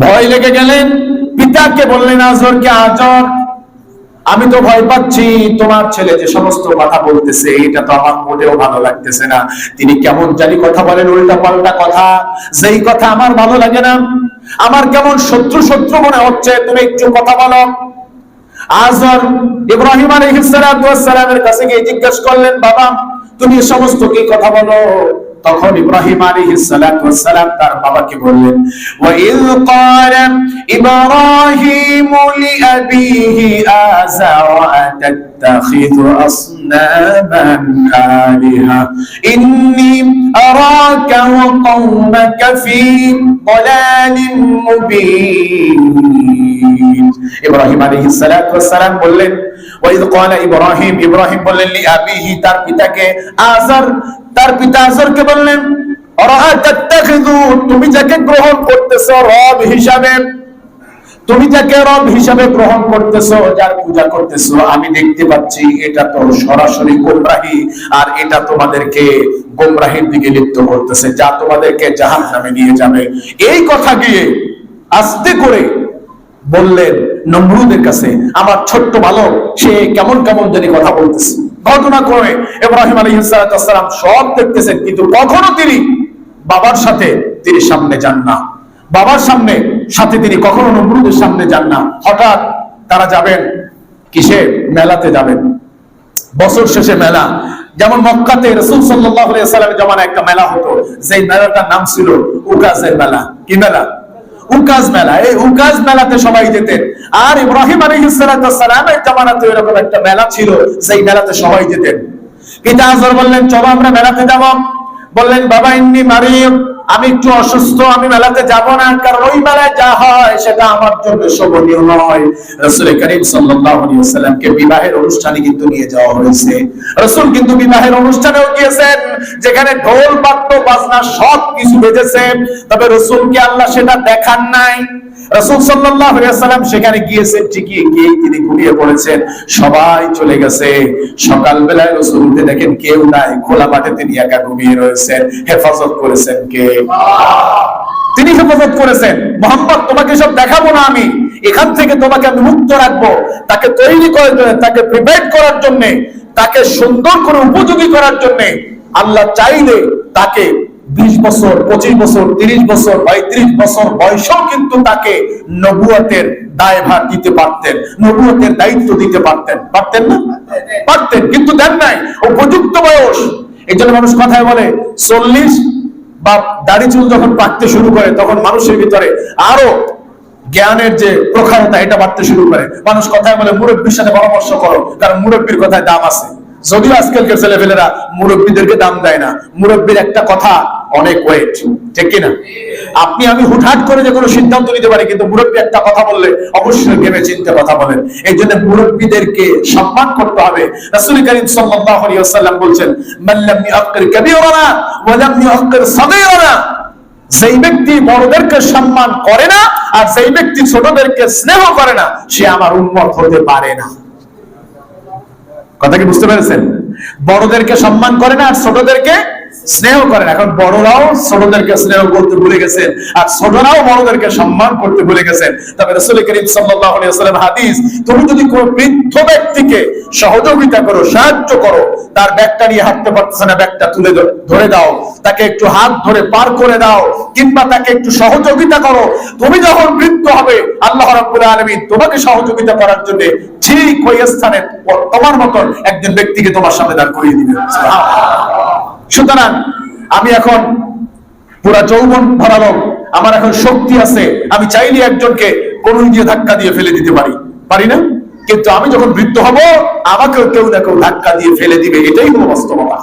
S1: ভয় লেগে গেলেন, পিতাকে বললেন আজরকে, আজর আমি তো ভয় পাচ্ছি, তোমার ছেলে যে সমস্ত কথা বলতেছে এটা তো আমার মোটেও ভালো লাগতেছে না। তিনি কেমন জানি কথা বলেন, উল্টা পাল্টা কথা, যেই কথা আমার ভালো লাগে না, আমার কেমন শত্রু শত্রু মনে হচ্ছে। তুমি একটু কথা বলো। আজর ইব্রাহিম আলাইহিস সালাতু ওয়াস সালামের কাছে গিয়ে জিজ্ঞেস করলেন, বাবা তুমি সমস্ত কি কথা বলো? তখন ইব্রাহিম আলাইহিস সালাতু ওয়াস সালাম তার বাবাকে বললেন, ওয়া ইয ক্বালা ইব্রাহিম লিআবিহি আযারা আতাত্তাখিযু আসনামান আলিহা ইন্নী আরাকা ওয়া কওমাকা ফী দালালিন মুবিন। ইব্রাহিম আলাইহিস সালাতু ওয়াস সালাম বললেন, ওয়া ইয ক্বালা ইব্রাহিম, ইব্রাহিম বললেন লিআবিহি তার পিতাকে, আযর তার পিতা আযরকে বললেন, তুমি যাকে গ্রহণ করতেছো রব হিসাবে, তুমি যাকে রব হিসাবে গ্রহণ করতেছো, যার পূজা করতেছো, আমি দেখতে পাচ্ছি এটা তো সরাসরি গোমরাহি, আর এটা তোমাদেরকে গোমরাহির দিকে লিপ্ত করতেছে, যা তোমাদেরকে জাহান্নামে নিয়ে যাবে। এই কথা গিয়ে আস্তে করে বললেন নমরুদের কাছে, আমার ছোট্ট বালক সে কেমন কেমন জানি কথা বলতেছে। ঘটনা করে ইব্রাহিম আলাইহিস সালাম সব দেখতেছেন, কিন্তু কখনো তিনি বাবার সাথে তিনি সামনে যান না, বাবার সাথে তিনি কখনো নমরুদের সামনে যান না। হঠাৎ তারা যাবেন কিসে? মেলাতে যাবেন, বছর শেষে মেলা। যেমন মক্কাতে রাসূল সাল্লাল্লাহু আলাইহি ওয়াসাল্লামের জামানায় একটা মেলা হতো, যেই মেলাটার নাম ছিল উকাজের মেলা। কি মেলা? উকাজ মেলা। এই উকাজ মেলাতে সবাই যেতেন। আর ইব্রাহিম আলাইহিস সালামের জামানাতে এরকম একটা মেলা ছিল, সেই মেলাতে সবাই যেতেন। পিতা আযর বললেন, চলো আমরা মেলাতে যাব। বললেন, বাবা ইন্নী মারিম, আমি একটু অসুস্থ, আমি মেলাতে যাব না, কারণ ওই মেলায় যা হয় সেটা আমার জন্য শোভনীয় নয়। রাসূল করিম সাল্লাল্লাহু আলাইহি ওয়াসাল্লামকে বিবাহের অনুষ্ঠানে কিন্তু নিয়ে যাওয়া হয়েছে। রাসূল কিন্তু বিবাহের অনুষ্ঠানেও গিয়েছেন, যেখানে ঢোল বাদ্য বাজনা সব কিছু বেজেছে, তবে রাসূলকে আল্লাহ সেটা দেখান নাই। রাসূল সাল্লাল্লাহু আলাইহি ওয়াসাল্লাম সেখানে গিয়েছেন ঠিকই, গিয়ে তিনি ঘুমিয়ে পড়েছেন, সবাই চলে গেছে। সকালবেলায় রাসূল উঠে দেখেন কেউ নাই, খোলা মাঠে তিনি একা ঘুমিয়ে রয়েছেন। হেফাজত করেছেন কে? তিনি হেফাজত করেছেন। মুহাম্মদ, তোমাকে সব দেখাবো না, আমি এখান থেকে তোমাকে আমি মুক্ত রাখবো। তাকে তৈরি করে দেন, তাকে প্রিপেয়ার করার জন্য, তাকে সুন্দর করে উপযোগী করার জন্য আল্লাহ চাইলে তাকে 20 বছর, 25 বছর, 30 বছর, 35 বছর বয়সেও কিন্তু তাকে নবুয়তের দায়ভার দিতে পারতেন, নবুয়তের দায়িত্ব দিতে পারতেন। পারতেন না? পারতেন, কিন্তু দেন নাই। উপযুক্ত বয়স। এই জন্য মানুষ কথায় বলে 40 বা দাড়ি চুল যখন পাকতে শুরু করে, তখন মানুষের ভিতরে আরো জ্ঞানের যে প্রখরতা এটা বাড়তে শুরু করে। মানুষ কথায় বলে মুরব্বীর সাথে পরামর্শ করো, কারণ মুরব্বীর কথায় দাম আছে। যদিও আজকালকার ছেলেপেলেরা মুরব্বীদেরকে দাম দেয় না। মুরব্বীর একটা কথা অনেক ওয়েট, ঠিক কিনা? আপনি আমি হুটহাট করে যে কোনো সিদ্ধান্ত নিতে পারি, কিন্তু মুরব্বী একটা কথা বললে অবশ্যই ভেবে চিন্তে কথা বলেন। এই জন্য মুরব্বীদেরকে সম্মান করতে হবে। রাসূল করিম সাল্লাল্লাহু আলাইহি ওয়াসাল্লাম বলছেন, মান লাম ইউক্কির কাবীরানা ওয়া লাম ইউক্কির সাগীরানা, যেই ব্যক্তি বড়দেরকে সম্মান করে না আর যেই ব্যক্তি ছোটদেরকে স্নেহ করে না, সে আমার উম্মত হতে পারে না। কথা কি বুঝতে পেরেছেন? বড়দেরকে সম্মান করে না আর ছোটদেরকে স্নেহ করে না। এখন বড়রাও ছোটদেরকে স্নেহ করতে ভুলে গেছেন, আর ছোটরাও বড়দেরকে সম্মান করতে ভুলে গেছেন। তবে রাসূল করিম সাল্লাল্লাহু আলাইহি ওয়াসাল্লাম হাদিস, তুমি যদি কোনো বৃদ্ধ ব্যক্তিকে সহযোগিতা করো, সাহায্য করো, তার ব্যাগটা নিয়ে হাঁটতে পারতেছে না, ব্যাগটা তুলে ধরে দাও, তাকে একটু হাত ধরে পার করে দাও, কিংবা তাকে একটু সহযোগিতা করো। তুমি যখন বৃদ্ধ হবে, আল্লাহ রাব্বুল আলামিন তোমাকে সহযোগিতা করার জন্য ঠিক ওই স্থানে তোমার মতন একজন ব্যক্তিকে তোমার সামনে দাঁড় করিয়ে দিবেন। সুতরাং আমি এখন পুরা যৌবন ভরালো, আমার এখন শক্তি আছে, আমি চাইলে একজনকে কোন দিয়ে ধাক্কা দিয়ে ফেলে দিতে পারি না? কিন্তু আমি যখন বৃদ্ধ হব, আমাকেও কেউ না কেউ ধাক্কা দিয়ে ফেলে দিবে, এটাই হলো বাস্তবতা।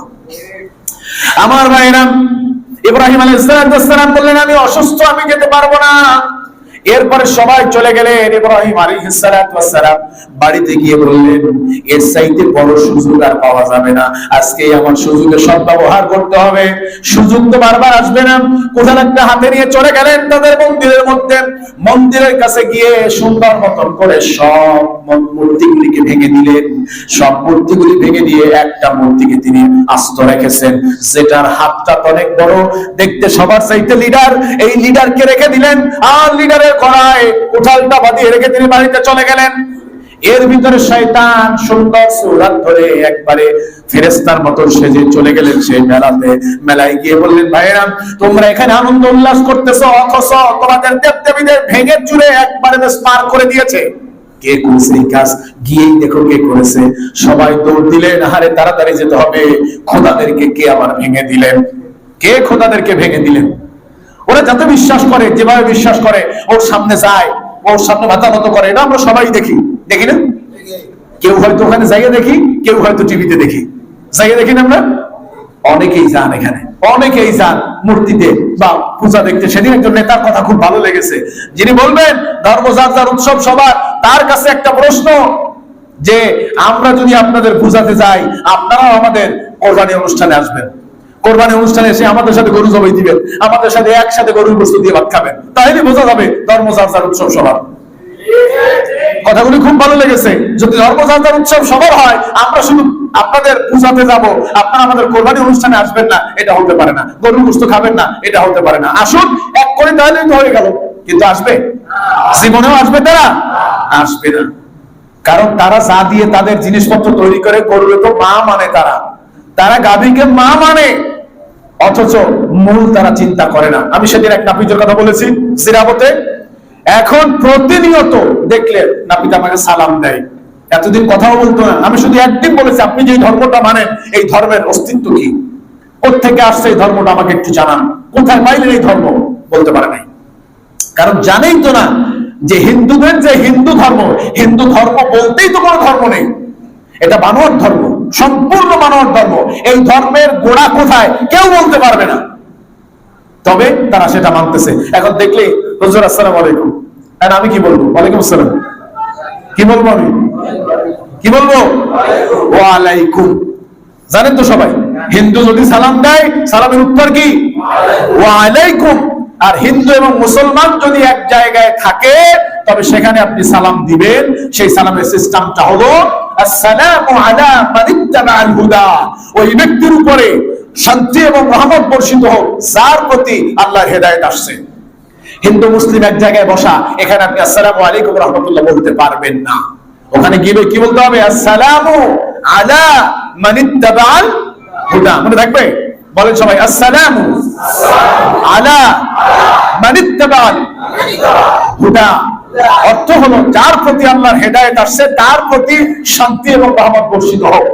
S1: আমার ভাইরা, ইব্রাহিম আলাইহিস সালাম বললেন, আমি অসুস্থ, আমি যেতে পারবো না। এরপরে সবাই চলে গেলেন। ইব্রাহিম আলাইহিস সালাম বাড়িতে গিয়ে বললেন, এর চাইতে বড় সুযোগ আর পাওয়া যাবে না, আজকে আমার সুযোগের সদ্ব্যবহার করতে হবে। সুযোগ তো বারবার আসবে না। কোথাও একটা হাতে নিয়ে চলে গেলেন তাদের মন্দিরের মধ্যে। মন্দিরের কাছে গিয়ে সুন্দর মতন করে সব মূর্তিগুলিকে ভেঙে দিলেন। সব মূর্তিগুলি ভেঙে দিয়ে একটা মূর্তিকে তিনি আস্ত রেখেছেন, যেটার হাতটা অনেক বড়, দেখতে সবার চাইতে লিডার। এই লিডারকে রেখে দিলেন, আর লিডারের গলায় উঠালটা বাঁধিয়ে রেখে তিনি বাড়িতে চলে গেলেন। এর ভিতরে শয়তান সুন্দর সুরাত ধরে একবারে ফেরেশতার মতো সেজে চলে গেলেন সেই মেলাতে। মেলায় গিয়ে বললেন, ভাইরা তোমরা এখানে আনন্দ উল্লাস করতেছো, অথচ তোমাদের দেবদেবীদের ভেঙে চুরে একবারে স্মার করে দিয়েছে। কে করেছে এই কাজ, গিয়েই দেখো কে করেছে। সবাই দৌড় দিলেন, আহারে তাড়াতাড়ি যেতে হবে, খোদাদেরকে কে আবার ভেঙে দিলেন, কে খোদাদেরকে ভেঙে দিলেন। ওরা যাতে বিশ্বাস করে, যেভাবে বিশ্বাস করে, ওর সামনে যায়, ওর সামনে মাথা নত করে, এটা আমরা সবাই দেখি, দেখি না? কেউ হয়তো ওখানে যাইয়ে দেখি, কেউ হয়তো টিভিতে দেখি, যাইয়ে দেখি না আমরা? অনেকেই যান, এখানে অনেকেই যান মূর্তিতে বা পূজা দেখতে। সেদিন একজন নেতার কথা খুব ভালো লেগেছে, যিনি বলবেন ধর্ম যার যার উৎসব সবার। তার কাছে একটা প্রশ্ন, যে আমরা যদি আপনাদের পূজাতে যাই, আপনারাও আমাদের কোরবানি অনুষ্ঠানে আসবেন, কোরবানি অনুষ্ঠানে এসে আমাদের সাথে গরু জবাই দিবেন, আমাদের সাথে একসাথে গরুর বস্তু দিয়ে ভাত খাবেন, তাহলে বোঝা যাবে ধর্ম যার যার উৎসব সবার। কথাগুলি খুব ভালো লেগেছে। যদি ধর্ম যার যার উৎসব সবার হয়, আমরা শুধু আপনাদের পূজাতে যাব, আপনারা আমাদের কোরবানি অনুষ্ঠানে আসবেন না, এটা হতে পারে না। গরুর গোশত খাবেন না, এটা হতে পারে না। আসুন এক করে, তাহলে তো হয়ে গেল। কিন্তু আসবে? জীবনেও আসবে তারা? আসবে না। কারণ তারা যা দিয়ে তাদের জিনিসপত্র তৈরি করে, করবে তো মা মানে, তারা গাভীকে মা মানে, অথচ মূল তারা চিন্তা করে না। আমি সেদিন এক নাপিতের কথা বলেছি সিরাবতে। এখন প্রতিনিয়ত দেখলে নাপিত আমাকে সালাম দেয়, এতদিন কথাও বলতো না। আমি শুধু একদিন বলেছি, আপনি যে ধর্মটা মানেন, এই ধর্মের অস্তিত্ব কি, কোত্থেকে আসছে এই ধর্মটা, আমাকে একটু জানান, কোথায় পাইলেন এই ধর্ম? বলতে পারে নাই। কারণ জানেই তো না যে হিন্দুদের যে হিন্দু ধর্ম, হিন্দু ধর্ম বলতেই তো কোনো ধর্ম নেই, এটা বানোয়ার ধর্ম, সম্পূর্ণ বানোয়ার ধর্ম। এই ধর্মের গোড়া কোথায় কেউ বলতে পারবে না, তবে তারা সেটা মানতেছে। এখন দেখলে হুজুর আসসালামু আলাইকুম, আর আমি কি বলবো? ওয়ালাইকুম আসসালাম। কি বলবো আমি? কি বলবো? ওয়ালাইকুম। জানেন তো সবাই, হিন্দু যদি সালাম দেয়, সালামের উত্তর কি? ওয়ালাইকুম। আর হিন্দু এবং মুসলমান যদি এক জায়গায় থাকে, তবে সেখানে আপনি সালাম দিবেন। সেই সালামের সিস্টেমটা হলো আসসালামু আলা মান ইত্তাবাআল হুদা। ওই ব্যক্তির উপরে শান্তি এবং রহমত বর্ষিত হোক যার প্রতি আল্লাহর হেদায়েত আসছে। হিন্দু মুসলিম এক জায়গায় বসা, এখানে আপনি আসসালামু আলাইকুম রাহমাতুল্লাহ বলতে পারবেন না। ওখানে গিয়ে কি বলতে হবে? আসসালামু আলা মান ইত্তাবাআল হুদা। মনে থাকবে? বলেন সবাই, আসসালামু আলা মান ইত্তাবাআল হুদা। অর্থ হলো যার প্রতি আল্লাহর হেদায়েত আসছে, তার প্রতি শান্তি এবং রহমত বর্ষিত হোক।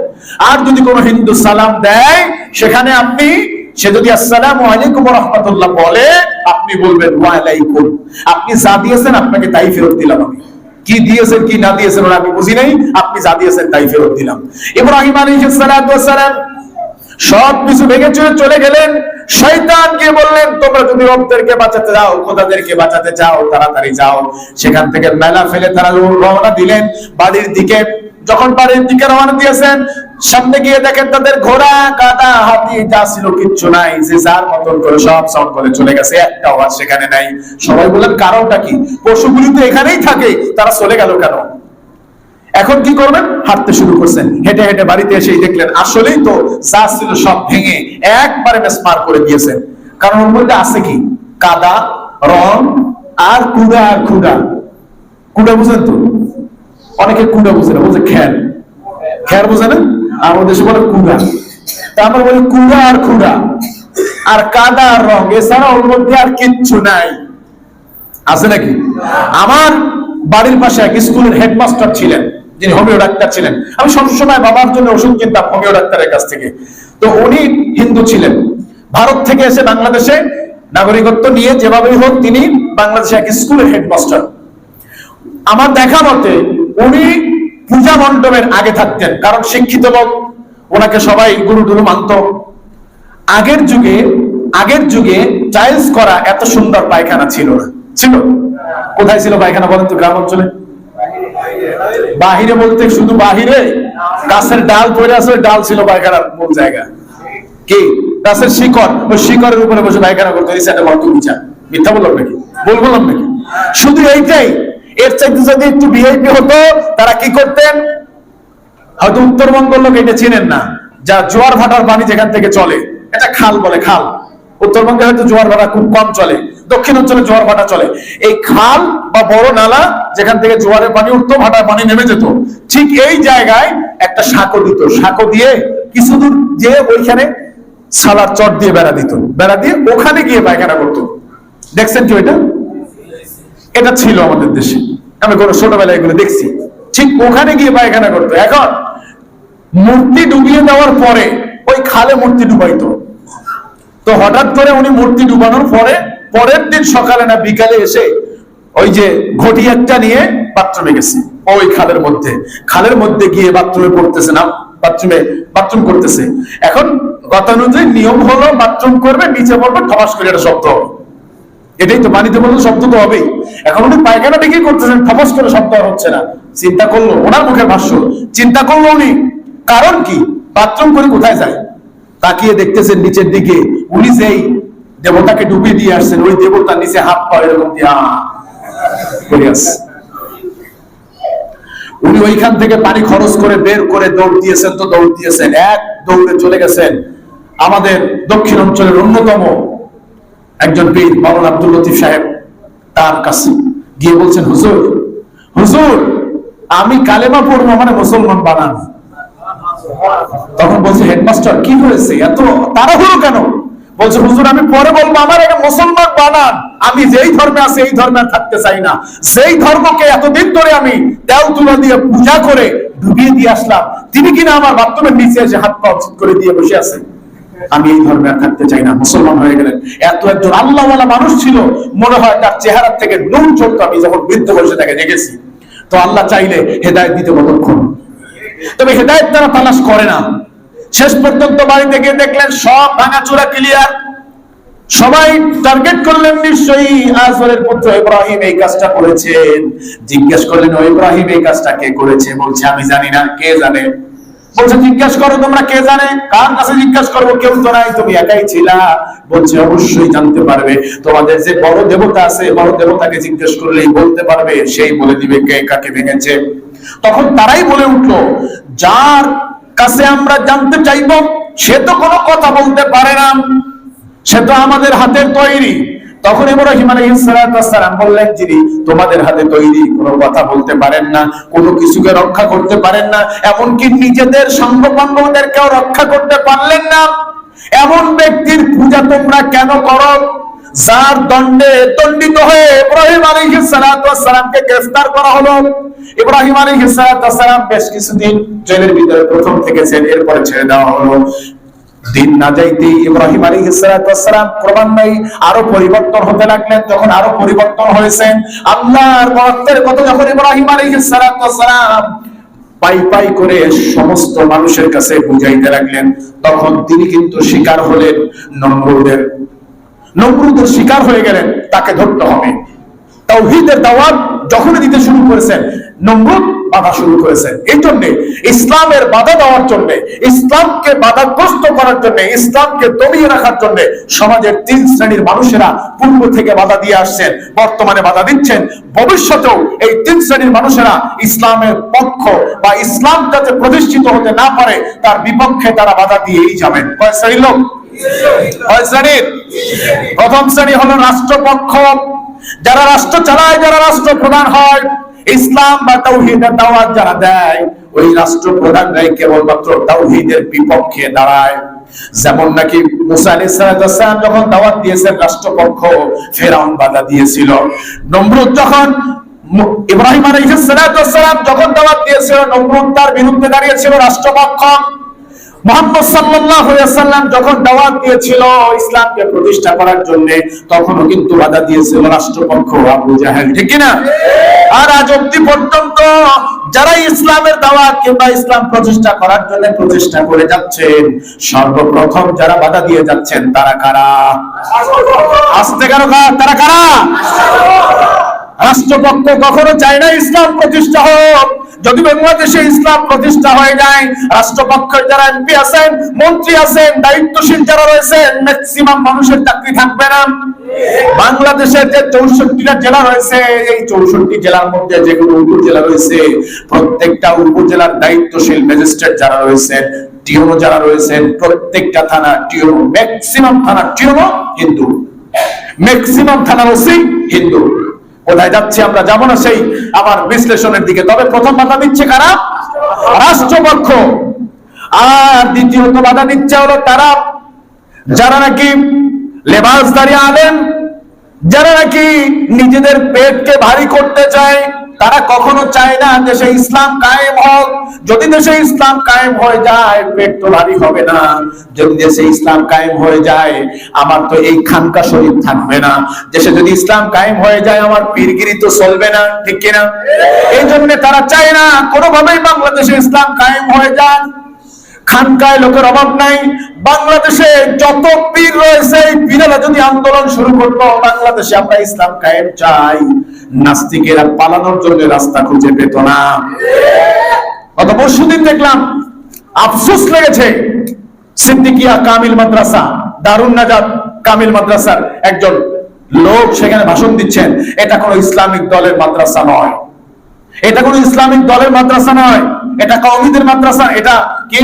S1: আর যদি কোনো হিন্দু সালাম দেয়, সেখানে আপনি, সে যদি আসসালামু আলাইকুম ওয়া রাহমাতুল্লাহ বলে, আপনি বলবেন ওয়া আলাইকুম। আপনি যা দিয়েছেন আপনাকে তাই ফেরত দিলাম। আমি কি দিয়েছেন কি না দিয়েছেন ওরা আমি বুঝি নাই, আপনি যা দিয়েছেন তাই ফেরত দিলাম। ইব্রাহিম আলাইহিস সালাতু ওয়াস সালাম সব কিছু ভেঙে চলে গেলেন। শয়তান গিয়ে বললেন, তোমরা যদি রবদেরকে বাঁচাতে যাও, খোদাদেরকে বাঁচাতে চাও, তাড়াতাড়ি যাও। সেখান থেকে মেলা ফেলে তারা রওনা দিলেন বাড়ির দিকে। যখন বাড়ির দিকে রওনা দিয়েছেন, সামনে গিয়ে দেখেন তাদের ঘোড়া, গাধা, হাতি যা ছিল কিচ্ছু নাই। যে যার মতন করে সব সব করে চলে গেছে, একটা আওয়াজ সেখানে নাই। সবাই বললেন কারণটা কি? পশুগুলি তো এখানেই থাকে, তারা চলে গেল কেন? এখন কি করবেন? হাঁটতে শুরু করছেন। হেঁটে হেঁটে বাড়িতে এসেই দেখলেন আসলেই তো যা ছিল সব ভেঙে একবারে মেসমার করে দিয়েছেন। কারণ ওর মধ্যে আছে কি? কাদা, রং আর কুড়া। আর খুদা, কুড়া বুঝেন তো? অনেকে কুড়া বুঝে না, বলছে খ্যার। খ্যার বুঝে না? আমাদের দেশে বলে কুড়া। তা আমরা বলি কুড়া আর খুদা আর কাদা আর রং, এছাড়া ওর মধ্যে আর কিচ্ছু নাই। আছে নাকি? আমার বাড়ির পাশে এক স্কুলের হেডমাস্টার ছিলেন, যিনি হোমিও ডাক্তার ছিলেন। আমি সবসময় বাবার জন্য ওষুধ কিনতাম হোমিও ডাক্তারের কাছ থেকে। তো উনি হিন্দু ছিলেন, ভারত থেকে এসে বাংলাদেশে নাগরিকত্ব নিয়ে যেভাবেই হোক তিনি বাংলাদেশে এক স্কুলের হেডমাস্টার। আমার দেখা মতে উনি পূজা মণ্ডপের আগে থাকতেন, কারণ শিক্ষিত লোক, ওনাকে সবাই গুরু টুরু মানত। আগের যুগে টাইলস করা এত সুন্দর পায়খানা ছিল না। ছিল? কোথায় ছিল পায়খানা বলেন তো? গ্রাম অঞ্চলে? বাহিরে বলতে শুধু বাহিরে গাছের ডাল পড়ে আছে, ডাল ছিল পায়খানার মূল জায়গা। কি? গাছের শিকড়, ওই শিকড়ের উপরে বসে পায়খানা করতে। মিথ্যা বললাম নাকি? বললাম নাকি? শুধু এইটাই। এর চাইতে যদি একটু ভিআইপি হতো, তারা কি করতেন? হয়তো উত্তরবঙ্গ লোক এটা চিনেন না, যা জোয়ার ভাটার পানি যেখান থেকে চলে, এটা খাল বলে। খাল উত্তরবঙ্গে হয়তো জোয়ার ভাটা খুব কম চলে, দক্ষিণ অঞ্চলে জোয়ার ভাটা চলে। এই খাল বা বড় নালা যেখান থেকে জোয়ারের পানি উঠতো, ভাটার পানি নেমে যেত, ঠিক এই জায়গায় একটা সাঁকো দিত। সাঁকো দিয়ে কিছু দূর যে ওইখানে সালার চট দিয়ে বেড়া দিত, বেড়া দিয়ে ওখানে গিয়ে পায়খানা করতো। দেখছেন কি ওইটা? এটা ছিল আমাদের দেশে। আমি কোনো ছোটবেলায় এগুলো দেখছি, ঠিক ওখানে গিয়ে পায়খানা করতো। এখন মূর্তি ডুবিয়ে দেওয়ার পরে ওই খালে মূর্তি ডুবাইতো। তো হঠাৎ করে উনি মূর্তি ডুবানোর পরে পরের দিন সকালে না বিকালে এসে ওই যে ঘটি একটা নিয়ে বাথরুমে গেছে, ওই খালের মধ্যে গিয়ে বাথরুমে পড়তেছে না, বাথরুম করতেছে। এখন গতানুযায়ী নিয়ম হলো বাথরুম করবে, নিচে পড়বে, ঠমাস করে একটা শব্দ হবে। এটাই তো পানিতে বললে শব্দ তো হবেই। এখন উনি পায়খানা ডেকে করতেছেন, ঠমাস করে শব্দ হচ্ছে না। চিন্তা করলো, ওনার মুখের ভাষ্য, চিন্তা করলো উনি কারণ কি, বাথরুম করে কোথায় যায়, তাকিয়ে দেখতেছেন নিচের দিকে উনি যেই দেবতাকে ডুবিয়ে দিয়ে আসছেন, ওই দেবতার নিচে হাত পা এরকম দিয়া উনি ওইখান থেকে পানি খরচ করে বের করে দৌড় দিয়েছেন। তো দৌড় দিয়েছেন, এক দৌড়ে চলে গেছেন আমাদের দক্ষিণ অঞ্চলের অন্যতম একজন পীর মাওলানা আব্দুল লতিফ সাহেব, তার কাছে গিয়ে বলছেন, হুজুর হুজুর আমি কালেমা পড়বো, মানে মুসলমান বানান। তখন বলছে, হেডমাস্টার কি হয়েছে, এত তাড়াহুড়ো কেন? বলছে, হুজুর আমি পরে বলবো, আমার একটা মুসলমান বানান। আমি যেই ধর্মে আছে এই ধর্মে থাকতে চাই না। যেই ধর্মকে এতদিন ধরে আমি তেল তুলা দিয়ে পূজা করে ডুবিয়ে দিয়ে আসলাম, তিনি কিনা আমার বাথরুমের নিচে এসে হাত পা করে দিয়ে বসে আছে। আমি এই ধর্মে আর থাকতে চাই না, মুসলমান হয়ে গেলেন। এত একজন আল্লাহওয়ালা মানুষ ছিল, মনে হয় তার চেহারা থেকে নুন চলতো। আমি যখন বৃদ্ধ বয়সে তাকে দেখেছি। তো আল্লাহ চাইলে হেদায়েত দিতে কতক্ষণ, তবে হেদায়েত তারা তালাশ করে না। শেষ পর্যন্ত বাড়িতে গিয়ে দেখলেন সব ভাঙাচোরা ক্লিয়ার। সবাই টার্গেট করলেন, নিশ্চয়ই আজরের পুত্র ইব্রাহিম এই কাজটা করেছেন। জিজ্ঞেস করলেন, ও ইব্রাহিম এই কাজটা কে করেছে? বলছে, আমি জানি না। কে জানে? বলছে, জিজ্ঞেস করো তোমরা, কে জানে? কার কাছে জিজ্ঞেস করবো? কেউ তো নাই, তুমি একাই ছিলা। বলছে, অবশ্যই জানতে পারবে। তোমাদের যে বড় দেবতা আছে, বড় দেবতাকে জিজ্ঞেস করলেই বলতে পারবে, সেই বলে দিবে কে কাকে ভেঙেছে। তখন তারাই বলে উঠলো, যার কাছে আমরা জানতে চাইবো সে তো কোনো কথা বলতে পারে না, সে তো আমাদের হাতের তৈরি। তখন ইব্রাহিম আলাইহিস সালাম বললেন, যিনি তোমাদের হাতে তৈরি, কোনো কথা বলতে পারেন না, কোনো কিছুকে রক্ষা করতে পারেন না, এমনকি নিজেদের সঙ্গপাঙ্গদেরকেও রক্ষা করতে পারলেন না, এমন ব্যক্তির পূজা তোমরা কেন করো? যার দণ্ডে দণ্ডিত হয়ে ইব্রাহিম আলাইহিস সালামকে গ্রেফতার করা হলো। ইব্রাহিম আলাইহিস সালাম বেশ কিছুদিন জেলের ভিতরে প্রথম থেকেছেন, এরপরে ছেড়ে দেওয়া হলো। দিন না যাইতে ইব্রাহিম আলাইহিস সালাম ক্রমান্বয়ে আরো পরিবর্তন হতে লাগলেন। যখন আরো পরিবর্তন হয়েছেন, আল্লাহর বরকতের কথা যখন ইব্রাহিম আলাইহিস সালাম পাই পাই করে সমস্ত মানুষের কাছে বুঝাইতে লাগলেন, তখন তিনি কিন্তু শিকার হলেন নমরুদের শিকার হয়ে গেলেন। তাকে ধরতে হবে। তাওহীদের দাওয়াত যখন দিতে শুরু করেছেন, নমরুদ বাধা শুরু করেছেন। এই জন্য ইসলামের বাধা দেওয়ার জন্য, ইসলামকে বাধাগ্রস্ত করার জন্য, ইসলামকে দমিয়ে রাখার জন্য সমাজের 3 শ্রেণীর মানুষেরা পূর্ব থেকে বাধা দিয়ে আসছেন, বর্তমানে বাধা দিচ্ছেন, ভবিষ্যতেও এই 3 শ্রেণীর মানুষেরা ইসলামের পক্ষ বা ইসলাম যাতে প্রতিষ্ঠিত হতে না পারে তার বিপক্ষে তারা বাধা দিয়েই যাবেন। কয় শ্রেণীর লোক? কয় শ্রেণীর? প্রথম শ্রেণী হলো রাষ্ট্রপক্ষ, যারা রাষ্ট্র চালায়, যারা রাষ্ট্র প্রধান হয়, ইসলাম বা তাওহীদের দাওয়াত যারা দেয়, ওই রাষ্ট্র প্রধানরাই কেবলমাত্র তাওহীদের বিপক্ষে দাঁড়ায়। যেমন নাকি মুসা আলাইহিস সালাম যখন দাওয়াত দিয়েছেন রাষ্ট্রপক্ষ, ফেরাউন বাধা দিয়েছিল। নমরুদ যখন ইব্রাহিম আলাইহিস সালাম যখন দাওয়াত দিয়েছিল, নমরুদ তার বিরুদ্ধে দাঁড়িয়েছিল রাষ্ট্রপক্ষ। মুহাম্মদ সাল্লাল্লাহু আলাইহি ওয়াসাল্লাম যখন দাওয়াত দিয়েছিল ইসলামকে প্রতিষ্ঠা করার জন্য, তখনও কিন্তু বাধা দিয়েছিল রাষ্ট্রপক্ষ আবু জাহেল, ঠিক কি না? আর আজ অবধি পর্যন্ত যারা ইসলামের দাওয়াত কিংবা ইসলাম প্রতিষ্ঠা করার জন্য প্রচেষ্টা করে যাচ্ছেন, সর্বপ্রথম যারা বাধা দিয়ে যাচ্ছেন তারা কারা? আস্তে কারো, তারা কারা? রাষ্ট্রপক্ষ কখনো চায় না ইসলাম প্রতিষ্ঠা হোক। যদি বাংলাদেশে ইসলাম প্রতিষ্ঠা হয়ে যায়, রাষ্ট্রপক্ষের যারা এমপি আছেন, মন্ত্রী আছেন, দায়িত্বশীল যারা রয়েছেন, ম্যাক্সিমাম মানুষের চাকরি থাকবে না। বাংলাদেশের যে 64টা জেলা রয়েছে, এই 64 জেলার মধ্যে যেগুলো উপজেলা রয়েছে, প্রত্যেকটা উপজেলার দায়িত্বশীল ম্যাজিস্ট্রেট যারা রয়েছেন, টিওনো যারা রয়েছেন, প্রত্যেকটা থানা টিওনো, ম্যাক্সিমাম থানা টিওনো হিন্দু, ম্যাক্সিমাম থানার ওসি হিন্দু। কোথায় যাচ্ছে আমরা যাব না সেই আমার বিশ্লেষণের দিকে। তবে প্রথম বাধা দিচ্ছে কারা? রাষ্ট্রপক্ষ। আর দ্বিতীয়ত বাধা দিচ্ছে হলো তারা যারা নাকি লেবাসদারি আলেম, যারা নাকি নিজেদের পেটকে ভারী করতে চায়, তারা কখনো চায় না দেশে ইসলাম কায়েম হোক। যদি দেশে ইসলাম কায়েম হয়ে যায় পেট তো ভারী হবে না। যদি দেশে ইসলাম কায়েম হয়ে যায় আমার তো এই খানকা শরীফ থাকবে না। দেশে যদি ইসলাম কায়েম হয়ে যায় আমার পীরগিরি তো চলবে না, ঠিক কিনা? এই জন্য তারা চায় না কোনোভাবেই বাংলাদেশে ইসলাম কায়েম হয়ে যায়। খানকায় লোকের অভাব নাই। বাংলাদেশে যত পীর রয়েছে এই পীরেরা যদি আন্দোলন শুরু করতো বাংলাদেশে আমরা ইসলাম কায়েম চাই, নাস্তিকেরা পালানোর জন্য রাস্তা খুঁজে পেত না। গত পরশুদিন দেখলাম, আফসোস লেগেছে, সিদ্দিকিয়া কামিল মাদ্রাসা, দারুন নাজাত কামিল মাদ্রাসার একজন লোক সেখানে ভাষণ দিচ্ছেন। এটা কোনো ইসলামিক দলের মাদ্রাসা নয়, এটা কোনো ইসলামিক দলের মাদ্রাসা নয়, এটা কওমিদের মাদ্রাসা। এটা কি?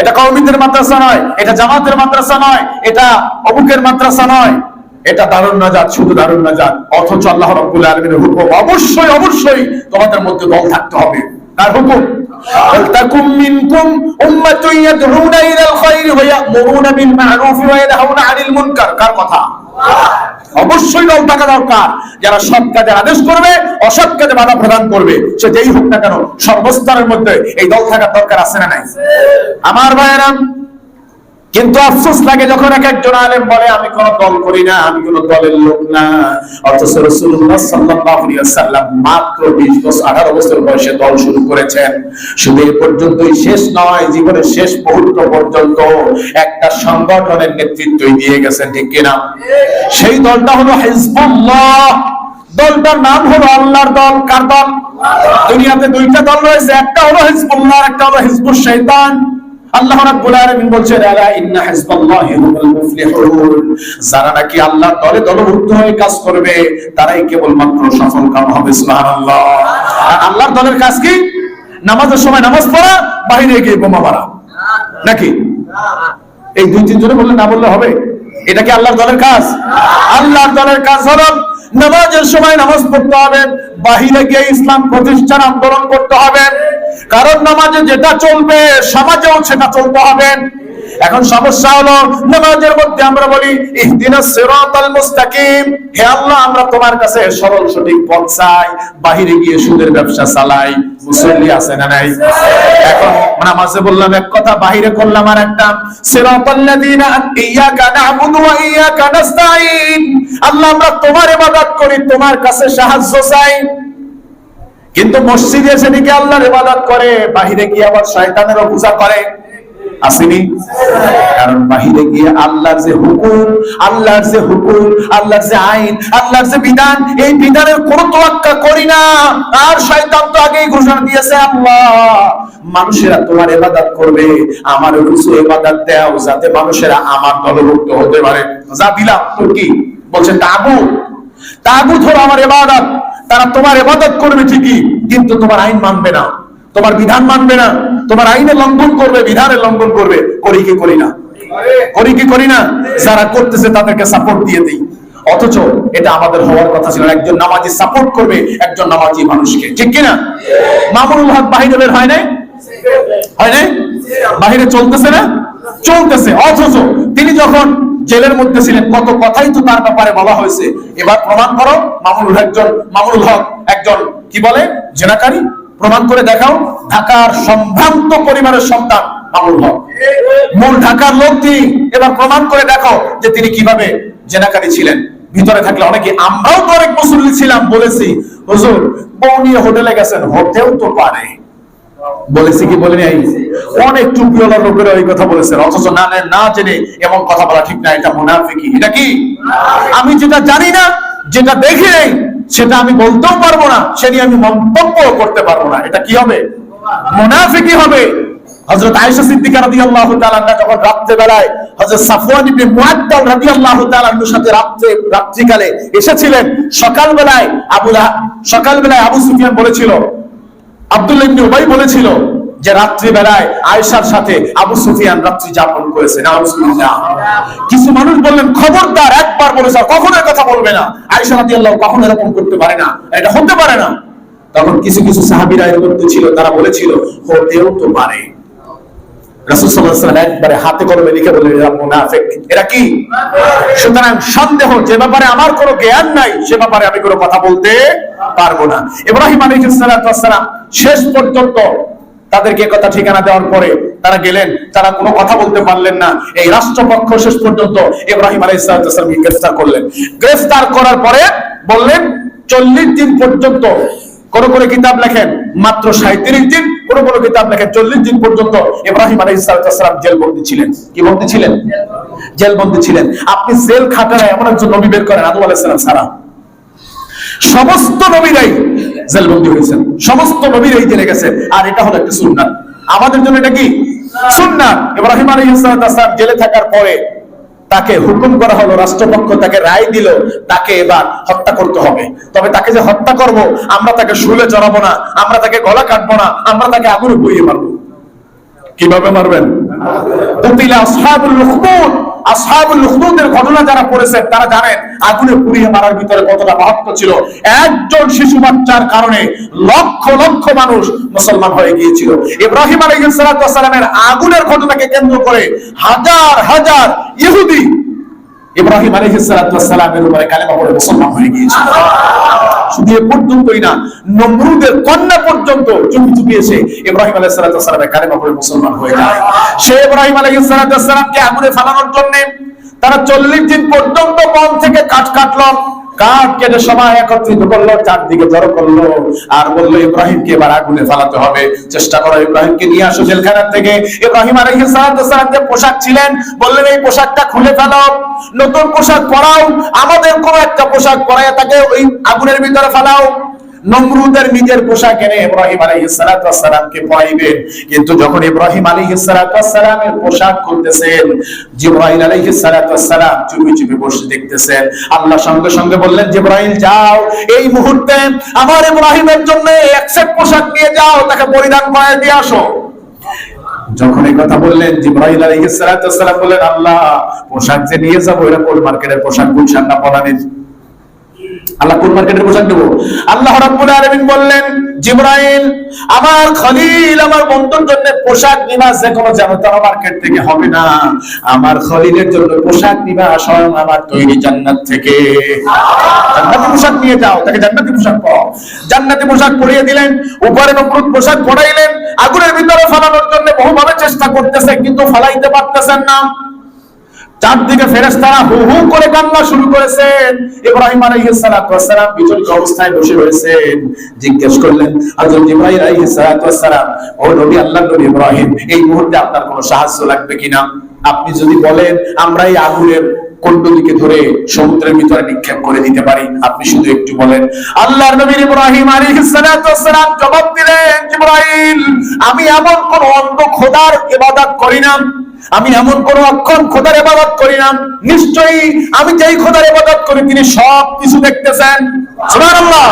S1: এটা কওমিদের মাদ্রাসা নয়, এটা জামাতের মাদ্রাসা নয়, এটা অমুকের মাদ্রাসা নয়, এটা দারুন নাজাত, শুধু দারুন নাজাত। অথচ আল্লাহ রাব্বুল আলামিনের হুকুম অবশ্যই অবশ্যই তোমাদের মধ্যে দল থাকতে হবে। তার হুকুম ওয়ালতাকুম মিনকুম উম্মাতুন ইয়াদউনা ইলাল খায়রি ওয়া ইয়া'মুরুনা বিল মা'রুফি ওয়া ইয়ানহাউনা আনিল মুনকার। কার কথা? অবশ্যই দল থাকা দরকার, যারা সৎ কাজে আদেশ করবে, অসৎ কাজে বাধা প্রদান করবে, সে যেই হোক না কেন সর্বস্তরের মধ্যে এই দল থাকার দরকার আছে না নাই? আমার ভাইয়েরা, কিন্তু আফসোস লাগে যখন এক একজন আলেম বলে আমি কোন দল করি না, আমি কোন দলের লোক না। অথচ রাসূলুল্লাহ সাল্লাল্লাহু আলাইহি ওয়াসাল্লাম মাত্র 20 বছর 18 বছর বয়সে দল শুরু করেছেন। শুধু এই পর্যন্তই শেষ নয়, জীবনের শেষ মুহূর্ত পর্যন্ত একটা সংগঠনের নেতৃত্বই দিয়ে গেছেন, ঠিক কিনা? সেই দলটা হলো হিজবুল্লাহ। দলটার নাম হলো আল্লাহর দল। কার দল? দুনিয়াতে দুইটা দল রয়েছে, একটা হলো হিজবুল্লাহ, একটা হলো হিজবুশ শয়তান। আল্লাহ রাব্বুল আলামিন বলছেন আলা ইন্না হিজবাল্লাহি হুমুল মুফলিহুন, যারা নাকি আল্লাহর দলে দলবদ্ধ হয়ে কাজ করবে তারাই কেবলমাত্র সফলকাম হবে। সুবহানাল্লাহ। আর আল্লাহর দলের কাজ কি? নামাজের সময় নামাজ পড়া, বাইরে গিয়ে বোমা মারা, নাকি? এই দুই তিন জনে বললে না বললে হবে? এটা কি আল্লাহর দলের কাজ? আল্লাহর দলের কাজ হলো নামাজের সময় নামাজ পড়তে হবে, বাহিরে গিয়ে ইসলাম প্রতিষ্ঠার আন্দোলন করতে হবে। কারণ নামাজে যেটা চলবে সমাজেও সেটা চলতে হবে। এখন সমস্যা হলো নামাজের মধ্যে আমরা বলি ইহদিনাস সিরাতাল মুস্তাকিম, হে আল্লাহ আমরা তোমার কাছে সরল সঠিক পথ চাই, বাহিরে গিয়ে সুদের ব্যবসা চালাই। মুসল্লি আছে না নাই? এখন নামাজে বললাম এক কথা, বাহিরে করলাম আর একটা। সিরাতাল্লাযিনা ইয়্যাকা না'বুদু ওয়া ইয়্যাকা নাস্তাঈন, আল্লাহ আমরা তোমার ইবাদত করি, তোমার কাছে সাহায্য চাই। কিন্তু মসজিদে এসে নাকি আল্লাহর ইবাদত করে, বাহিরে গিয়ে আবার শয়তানেরও পূজা করে। আসেনি? কারণ বাহিরে গিয়ে আল্লাহর যে হুকুম, আল্লাহর যে হুকুম, আল্লাহর যে আইন, আল্লাহর যে বিধান, এই বিধানের কোনো তোয়াক্কা করি না। আর শয়তান তো আগেই ঘোষণা দিয়েছে আল্লাহ মানুষেরা তোমার ইবাদত করবে, আমার কিছু ইবাদত দাও যাতে মানুষেরা আমার দলভুক্ত হতে পারে। যা দিলাম তোর কি? বলছে তাগুত। তাগুত হলো আমার ইবাদত। তারা তোমার ইবাদত করবে ঠিকই, কিন্তু তোমার আইন মানবে না, তোমার বিধান মানবে না, তোমার আইনে লঙ্ঘন করবে, বিধানের লঙ্ঘন করবে। করি কি করি না? করি কি করি না? যারা করতেছে তাদেরকে সাপোর্ট দিয়ে দেই। অথচ এটা আমাদের হওয়ার কথা ছিল, একজন নামাজি সাপোর্ট করবে একজন নামাজি মানুষকে, ঠিক কিনা? মামুনুল হক বাহিরে বের হয় নাই? হয় নাই? বাহিরে চলতেছে না? চলতেছে। অথচ তিনি যখন জেলের মধ্যে ছিলেন কত কথাই তো তার ব্যাপারে বলা হয়েছে। এবার প্রমাণ করো মামুনুল হক একজন কি বলে জেনাকারী, প্রমাণ করে দেখাও। ঢাকার সম্ভ্রান্ত পরিবারের সন্তান মামুনুল হক, মূল ঢাকার লোক তিনি। এবার প্রমাণ করে দেখাও যে তিনি কিভাবে জেনাকারী ছিলেন। ভিতরে থাকলে অনেকে, আমরাও তো অনেক মুসল্লি ছিলাম, বলেছি হুজুর বউ নিয়ে হোটেলে গেছেন, হতেও তো পারে। বলেছি কি বলে নাই? অনেক টুপিওয়ালা লোকেরা এই কথা বলেছেন, অথচ না জেনে এমন কথা বলা ঠিক না। এটা মুনাফিকি। এটা কি? আমি যেটা জানি না, যেটা দেখি নাই, সেটা আমি বলতেও পারবো না, সে নিয়ে আমি মন্তব্য করতে পারবো না। এটা কি হবে? মুনাফিকি হবে। হযরত আয়েশা সিদ্দিকা রাদিয়াল্লাহু তাআলা যখন রাত্রে বেলায় হযরত সাফওয়ান ইবনে মুআত্তাল রাদিয়াল্লাহু তাআলার সাথে রাত্রিকালে এসেছিলেন, সকালবেলায় আবু সুফিয়ান বলেছিল, আব্দুল্লাহ ইবনে উবাই বলেছিল যে রাত্রি বেলায় আয়েশার সাথে আবু সুফিয়ান রাত্রি যাপন করেছে। নাউজুবিল্লাহ। কিছু মানুষ বললেন খবরদার, একবার বলেছে কখনো কথা বলবে না, আয়েশা রাদিয়াল্লাহু কখনো এরকম করতে পারে না, এটা হতে পারে না। তখন কিছু সাহাবীরা এর মধ্যে ছিল, তারা বলেছিল হতেও তো পারে। রাসূল সাল্লাল্লাহু আলাইহি ওয়াসাল্লাম একবারে হাতে কলমে লিখে বললেন এরা মুনাফিক। এরা কি? সুতরাং সন্দেহ, যে ব্যাপারে আমার কোনো জ্ঞান নাই সে ব্যাপারে আমি কোনো কথা বলতে পারবো না। ইব্রাহিম আলাইহিস সালাতু ওয়াস সালাম শেষ পর্যন্ত তাদেরকে কথা ঠিকানা দেওয়ার পরে তারা গেলেন, তারা কোনো কথা বলতে পারলেন না। এই রাষ্ট্রপক্ষ শেষ পর্যন্ত ইব্রাহিম আলাইহিস সালাতু ওয়াস সালামকে গ্রেফতার করলেন। গ্রেফতার করার পরে বললেন 40 দিন পর্যন্ত, কোন কিতাব লেখেন মাত্র 37 দিন, কোন কিতাব লেখেন 40 দিন পর্যন্ত ইব্রাহিম আলাইহিস সালাম জেলবন্দী ছিলেন। কি বন্দী ছিলেন? জেলবন্দী ছিলেন। আপনি জেল খাটায় এমন একজন নবী বের করেন আদম আলাইহিস সালাম ছাড়া, সমস্ত নবীরাই জেলবন্দী হয়েছেন, সমস্ত নবীরাই জেলে গেছেন। আর এটা হলো একটা সুন্নাত আমাদের জন্য। এটা কি সুন্নাত? ইব্রাহিম আলাইহিস সালাম জেলে থাকার পরে তাকে হুকুম করা হলো, রাষ্ট্রপক্ষ তাকে রায় দিল তাকে এবার হত্যা করতে হবে। তবে তাকে যে হত্যা করব, আমরা তাকে শুলে চড়াবো না, আমরা তাকে গলা কাটবো না, আমরা তাকে আগুনে পুড়িয়ে মারবো। কিভাবে মারবেন? আসহাবুল উখদুদের ঘটনা যারা পড়েছেন তারা জানেন আগুনে পুড়িয়ে মারার ভিতরে কতটা মাহাত্ম্য ছিল। একজন শিশু বাচ্চার কারণে লক্ষ লক্ষ মানুষ মুসলমান হয়ে গিয়েছিল। ইব্রাহিম আলাইহিস সালামের আগুনের ঘটনাকে কেন্দ্র করে হাজার হাজার ইহুদি ইব্রাহিম আলাইহিস সালামের উপরে কালেমা পড়ে মুসলমান হয়ে গিয়েছিল। শুধু এ পর্যন্তই না, নমরুদের কন্যা পর্যন্ত চুপি চুপি এসে ইব্রাহিম আলাইহিস সালামের কালেমা পড়ে মুসলমান হয়ে যায়। সে ইব্রাহিম আলাইহিস সালামকে আগুনে ফালানোর জন্য তারা 40 দিন পর্যন্ত বন থেকে কাঠ কাটলো, কাঠ কেটে সবাই একত্রিত করলো, চারদিকে জড়ো করলো আর বললো ইব্রাহিমকে এবার আগুনে ফালাতে হবে, চেষ্টা করো, ইব্রাহিমকে নিয়ে আসো জেলখানা থেকে। ইব্রাহিম আলাইহিস সালাম যে পোশাক ছিলেন বললেন এই পোশাকটা খুলে ফেলো, নতুন পোশাক পরাও, আমাদের কোন একটা পোশাক পরায় তাকে ওই আগুনের ভিতরে ফালাও। নমরুদের নিজের পোশাক এনে ইব্রাহিম আলাইহিস সালামকে পরাইবেন। কিন্তু যখন ইব্রাহিম আলাইহিস সালামের পোশাক খুলতেছেন, জিবরাইল আলাইহিস সালাম চুপি চুপি বসে দেখতেছেন। আল্লাহ সঙ্গে সঙ্গে বললেন জিবরাইল যাও, এই মুহূর্তে আমার ইব্রাহিমের জন্য এক সেট পোশাক নিয়ে যাও, তাকে পরিধান করায় দিয়ে আসো। যখন এই কথা বললেন জিবরাইল আলাইহিস সালাম বললেন আল্লাহ, পোশাক যে নিয়ে যাবো এটা কোন মার্কেটের পোশাক, গুলশান না পলানির? আল্লাহ কোন মার্কেটের পোশাক দেব? আল্লাহ রাব্বুল আলামিন বললেন জিবরাইল, আমার খলিল আমার বন্ধুর জন্য পোশাক নিবা যে কোনো জান্নাতের মার্কেট থেকে হবে না, আমার খলিলের জন্য পোশাক নিবা স্বয়ং আমার তৈরি জান্নাত থেকে। জান্নাতি পোশাক নিয়ে যাও, তাকে জান্নাতি পোশাক পরাও। জান্নাতি পোশাক পরিয়ে দিলেন, উপরে নমরুদ পোশাক পরাইলেন, আগুনের ভিতরে ফালানোর জন্য বহুভাবে চেষ্টা করতেছে কিন্তু ফালাইতে পারতেছেন না। চারদিকে ফেরেশতারা হু হু করে কান্না শুরু করেছেন। ইব্রাহিম আলাইহিস সালাম বিচলিত অবস্থায় বসে রয়েছেন। জিজ্ঞেস করলেন হযরত জিবরাইল আলাইহিস সালাম, ও নবী, আল্লাহর নবী ইব্রাহিম, এই মুহূর্তে আপনার কোনো সাহায্য লাগবে কিনা? আপনি যদি বলেন আমরা এই আগুনের কুণ্ডলীকে ধরে সমুদ্রের ভিতরে নিক্ষেপ করে দিতে পারি, আপনি শুধু একটু বলেন। আল্লাহর নবী ইব্রাহিম আলাইহিস সালাম জবাব দিলেন, জিবরাইল, আমি এমন কোন অন্ধ খোদার ইবাদত করি না, আমি এমন কোন অক্ষম খোদার ইবাদত করি না, নিশ্চয়ই আমি যেই খোদার ইবাদত করি তিনি সব কিছু দেখতেছেন। সুবহানাল্লাহ,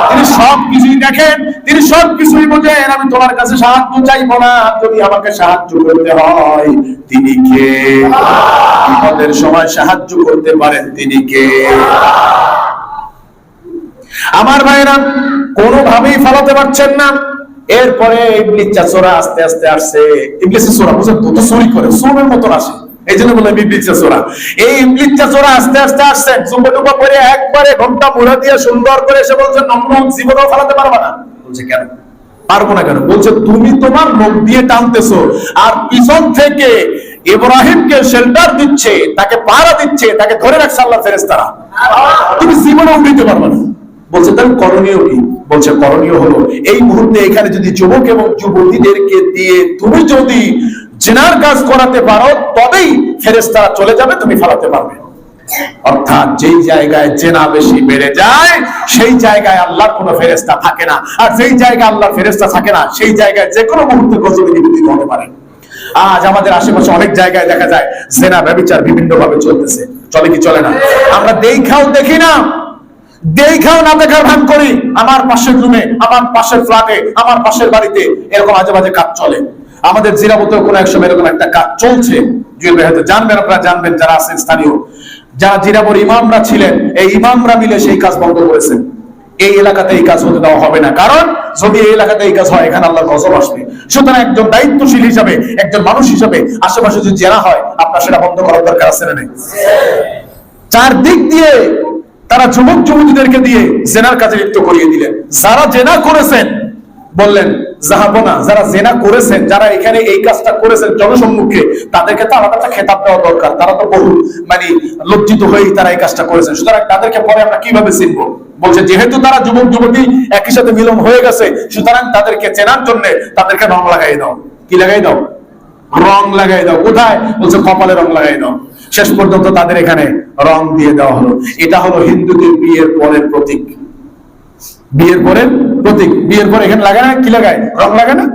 S1: তিনি সব কিছুই দেখেন, তিনি সব কিছুই বোঝেন। আমি তোমার কাছে সাহায্য চাইবো না, যদি আমাকে সাহায্য করতে হয় তিনি কে? বিপদের সময় সাহায্য করতে পারেন তিনি কে? আমার ভাইরা কোনোভাবেই ফালাতে পারছেন না। এরপরে ইবলিস চাচরা আস্তে আস্তে আসছে। ইবলিসের চোরা বুঝেন তো, চুরি করে সোমের মতো আসে, এই জন্য বলে ইবলিস চাচরা। এই ইবলিস চাচরা আস্তে আস্তে আসছেন, চুম্বা টুম্বা করে একবারে ঘন্টা মুড়া দিয়ে সুন্দর করে এসে বলছে নমরুদ জীবনেও ফালাতে পারবা না। বলছে কেন পারবো না? কেন? বলছে তুমি তোমার মুখ দিয়ে টানতেছো আর পিছন থেকে ইব্রাহিমকে শেল্টার দিচ্ছে, তাকে পাহারা দিচ্ছে, তাকে ধরে রাখছে আল্লাহর ফেরেশতারা, তুমি জীবনেও উঠতে পারবা না। বলছে তাহলে করণীয় কি? বলছে করণীয় হলো এই মুহূর্তে এখানে যদি যুবক এবং যুবতীদেরকে দিয়ে তুমি যদি জিনার কাজ করাতে পারো তবেই ফেরেশতারা চলে যাবে, তুমি ফালাতে পারবে। অর্থাৎ যেই জায়গায় জেনা বেশি বেড়ে যায় সেই জায়গায় আল্লাহর কোনো ফেরেশতা থাকে না, আর যেই জায়গায় আল্লাহর ফেরেশতা থাকে না সেই জায়গায় যে কোনো মুহূর্তে গজবে নিবেদিত হতে পারে। আজ আমাদের আশেপাশে অনেক জায়গায় দেখা যায় জেনা ব্যভিচার বিভিন্ন ভাবে চলতেছে। চলে কি চলে না? আমরা দেখাও দেখি না, দেখাও না দেখার ভান করি। আমার পাশের রুমে, আমার পাশের ফ্ল্যাটে, আমার পাশের বাড়িতে এরকম আজে বাজে কাজ চলে। আমাদের জিরাবতেও কোনো এক সময় এরকম একটা কাজ চলছে, জুয়েল ভাই হয়তো জানবেন, আপনারা জানবেন যারা আছেন স্থানীয়, যারা জিরাবর ইমামরা ছিলেন, এই ইমামরা মিলে সেই কাজ বন্ধ করেছেন। এই এলাকাতে এই কাজ হতে দেওয়া হবে না, কারণ যদি এই এলাকাতে এই কাজ হয় এখানে আল্লাহর গজব আসবে। সুতরাং একজন দায়িত্বশীল হিসাবে, একজন মানুষ হিসাবে আশেপাশে যদি জেনা হয় আপনার সেটা বন্ধ করার দরকার আছে না? নেই? চারদিক দিয়ে তারা যুবক যুবতীদেরকে দিয়ে জেনার কাজে লিপ্ত করিয়ে দিলেন। যারা জেনা করেছেন বললেন জাহাবনা, যারা জেনা করেছেন, যারা এখানে এই কাজটা করেছেন জনসম্মুখে, তাদেরকে তো আলাদা একটা খেতাব দেওয়া দরকার। তারা তো বহু লজ্জিত হয়েই তারা এই কাজটা করেছেন, সুতরাং তাদেরকে পরে আমরা কিভাবে চিনবো? বলছে যেহেতু তারা যুবক যুবতী একই সাথে মিলন হয়ে গেছে, সুতরাং তাদেরকে চেনার জন্য তাদেরকে রং লাগাই দাও। কি লাগাই দাও? রং লাগাই দাও। কোথায়? বলছে কপালে রং লাগাই দাও। শেষ পর্যন্ত তাদের এখানে রং দিয়ে দেওয়া হলো। এটা হলো হিন্দুদের বিয়ের পরের প্রতীক। বিয়ের পরের প্রতীক। বিয়ের পরে এখানে লাগায় না? কি লাগায়? রং লাগায় না?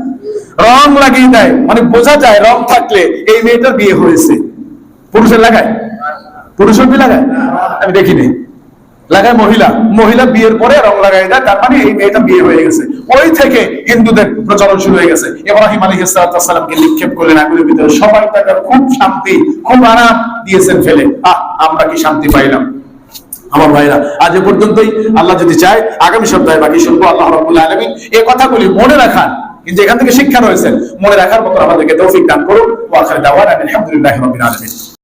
S1: রং লাগিয়ে দেয়, মানে বোঝা যায় রং থাকলে এই মেয়েটার বিয়ে হয়েছে। পুরুষের লাগায়? পুরুষের বিয়ে লাগায়? আমি দেখিনি। লাগায় মহিলা। মহিলা বিয়ের পরে রং লাগাই দেয়, তার মানে এই মেয়েটা বিয়ে হয়ে গেছে। ওই থেকে হিন্দুদের প্রচলন শুরু হয়ে গেছে। ইব্রাহিম আলাইহিস সালামকে নিক্ষেপ করলেন আগুনের ভিতরে, সবাই তাকে খুব শান্তি, খুব আরাম দিয়েছেন ফেলে। আমরা কি শান্তি পাইলাম? আমার ভাইরা, আজ এ পর্যন্তই। আল্লাহ যদি চায় আগামী সপ্তাহে বাকি শুনবো। আল্লাহ রাব্বুল আলামিন এই কথাগুলি মনে রাখান, কিন্তু এখান থেকে শিক্ষা রয়েছে, মনে রাখার মতো আমাদেরকে তৌফিক দান করুন। ওয়া আখিরু দাওয়ানা আলহামদুলিল্লাহি রাব্বিল আলামিন।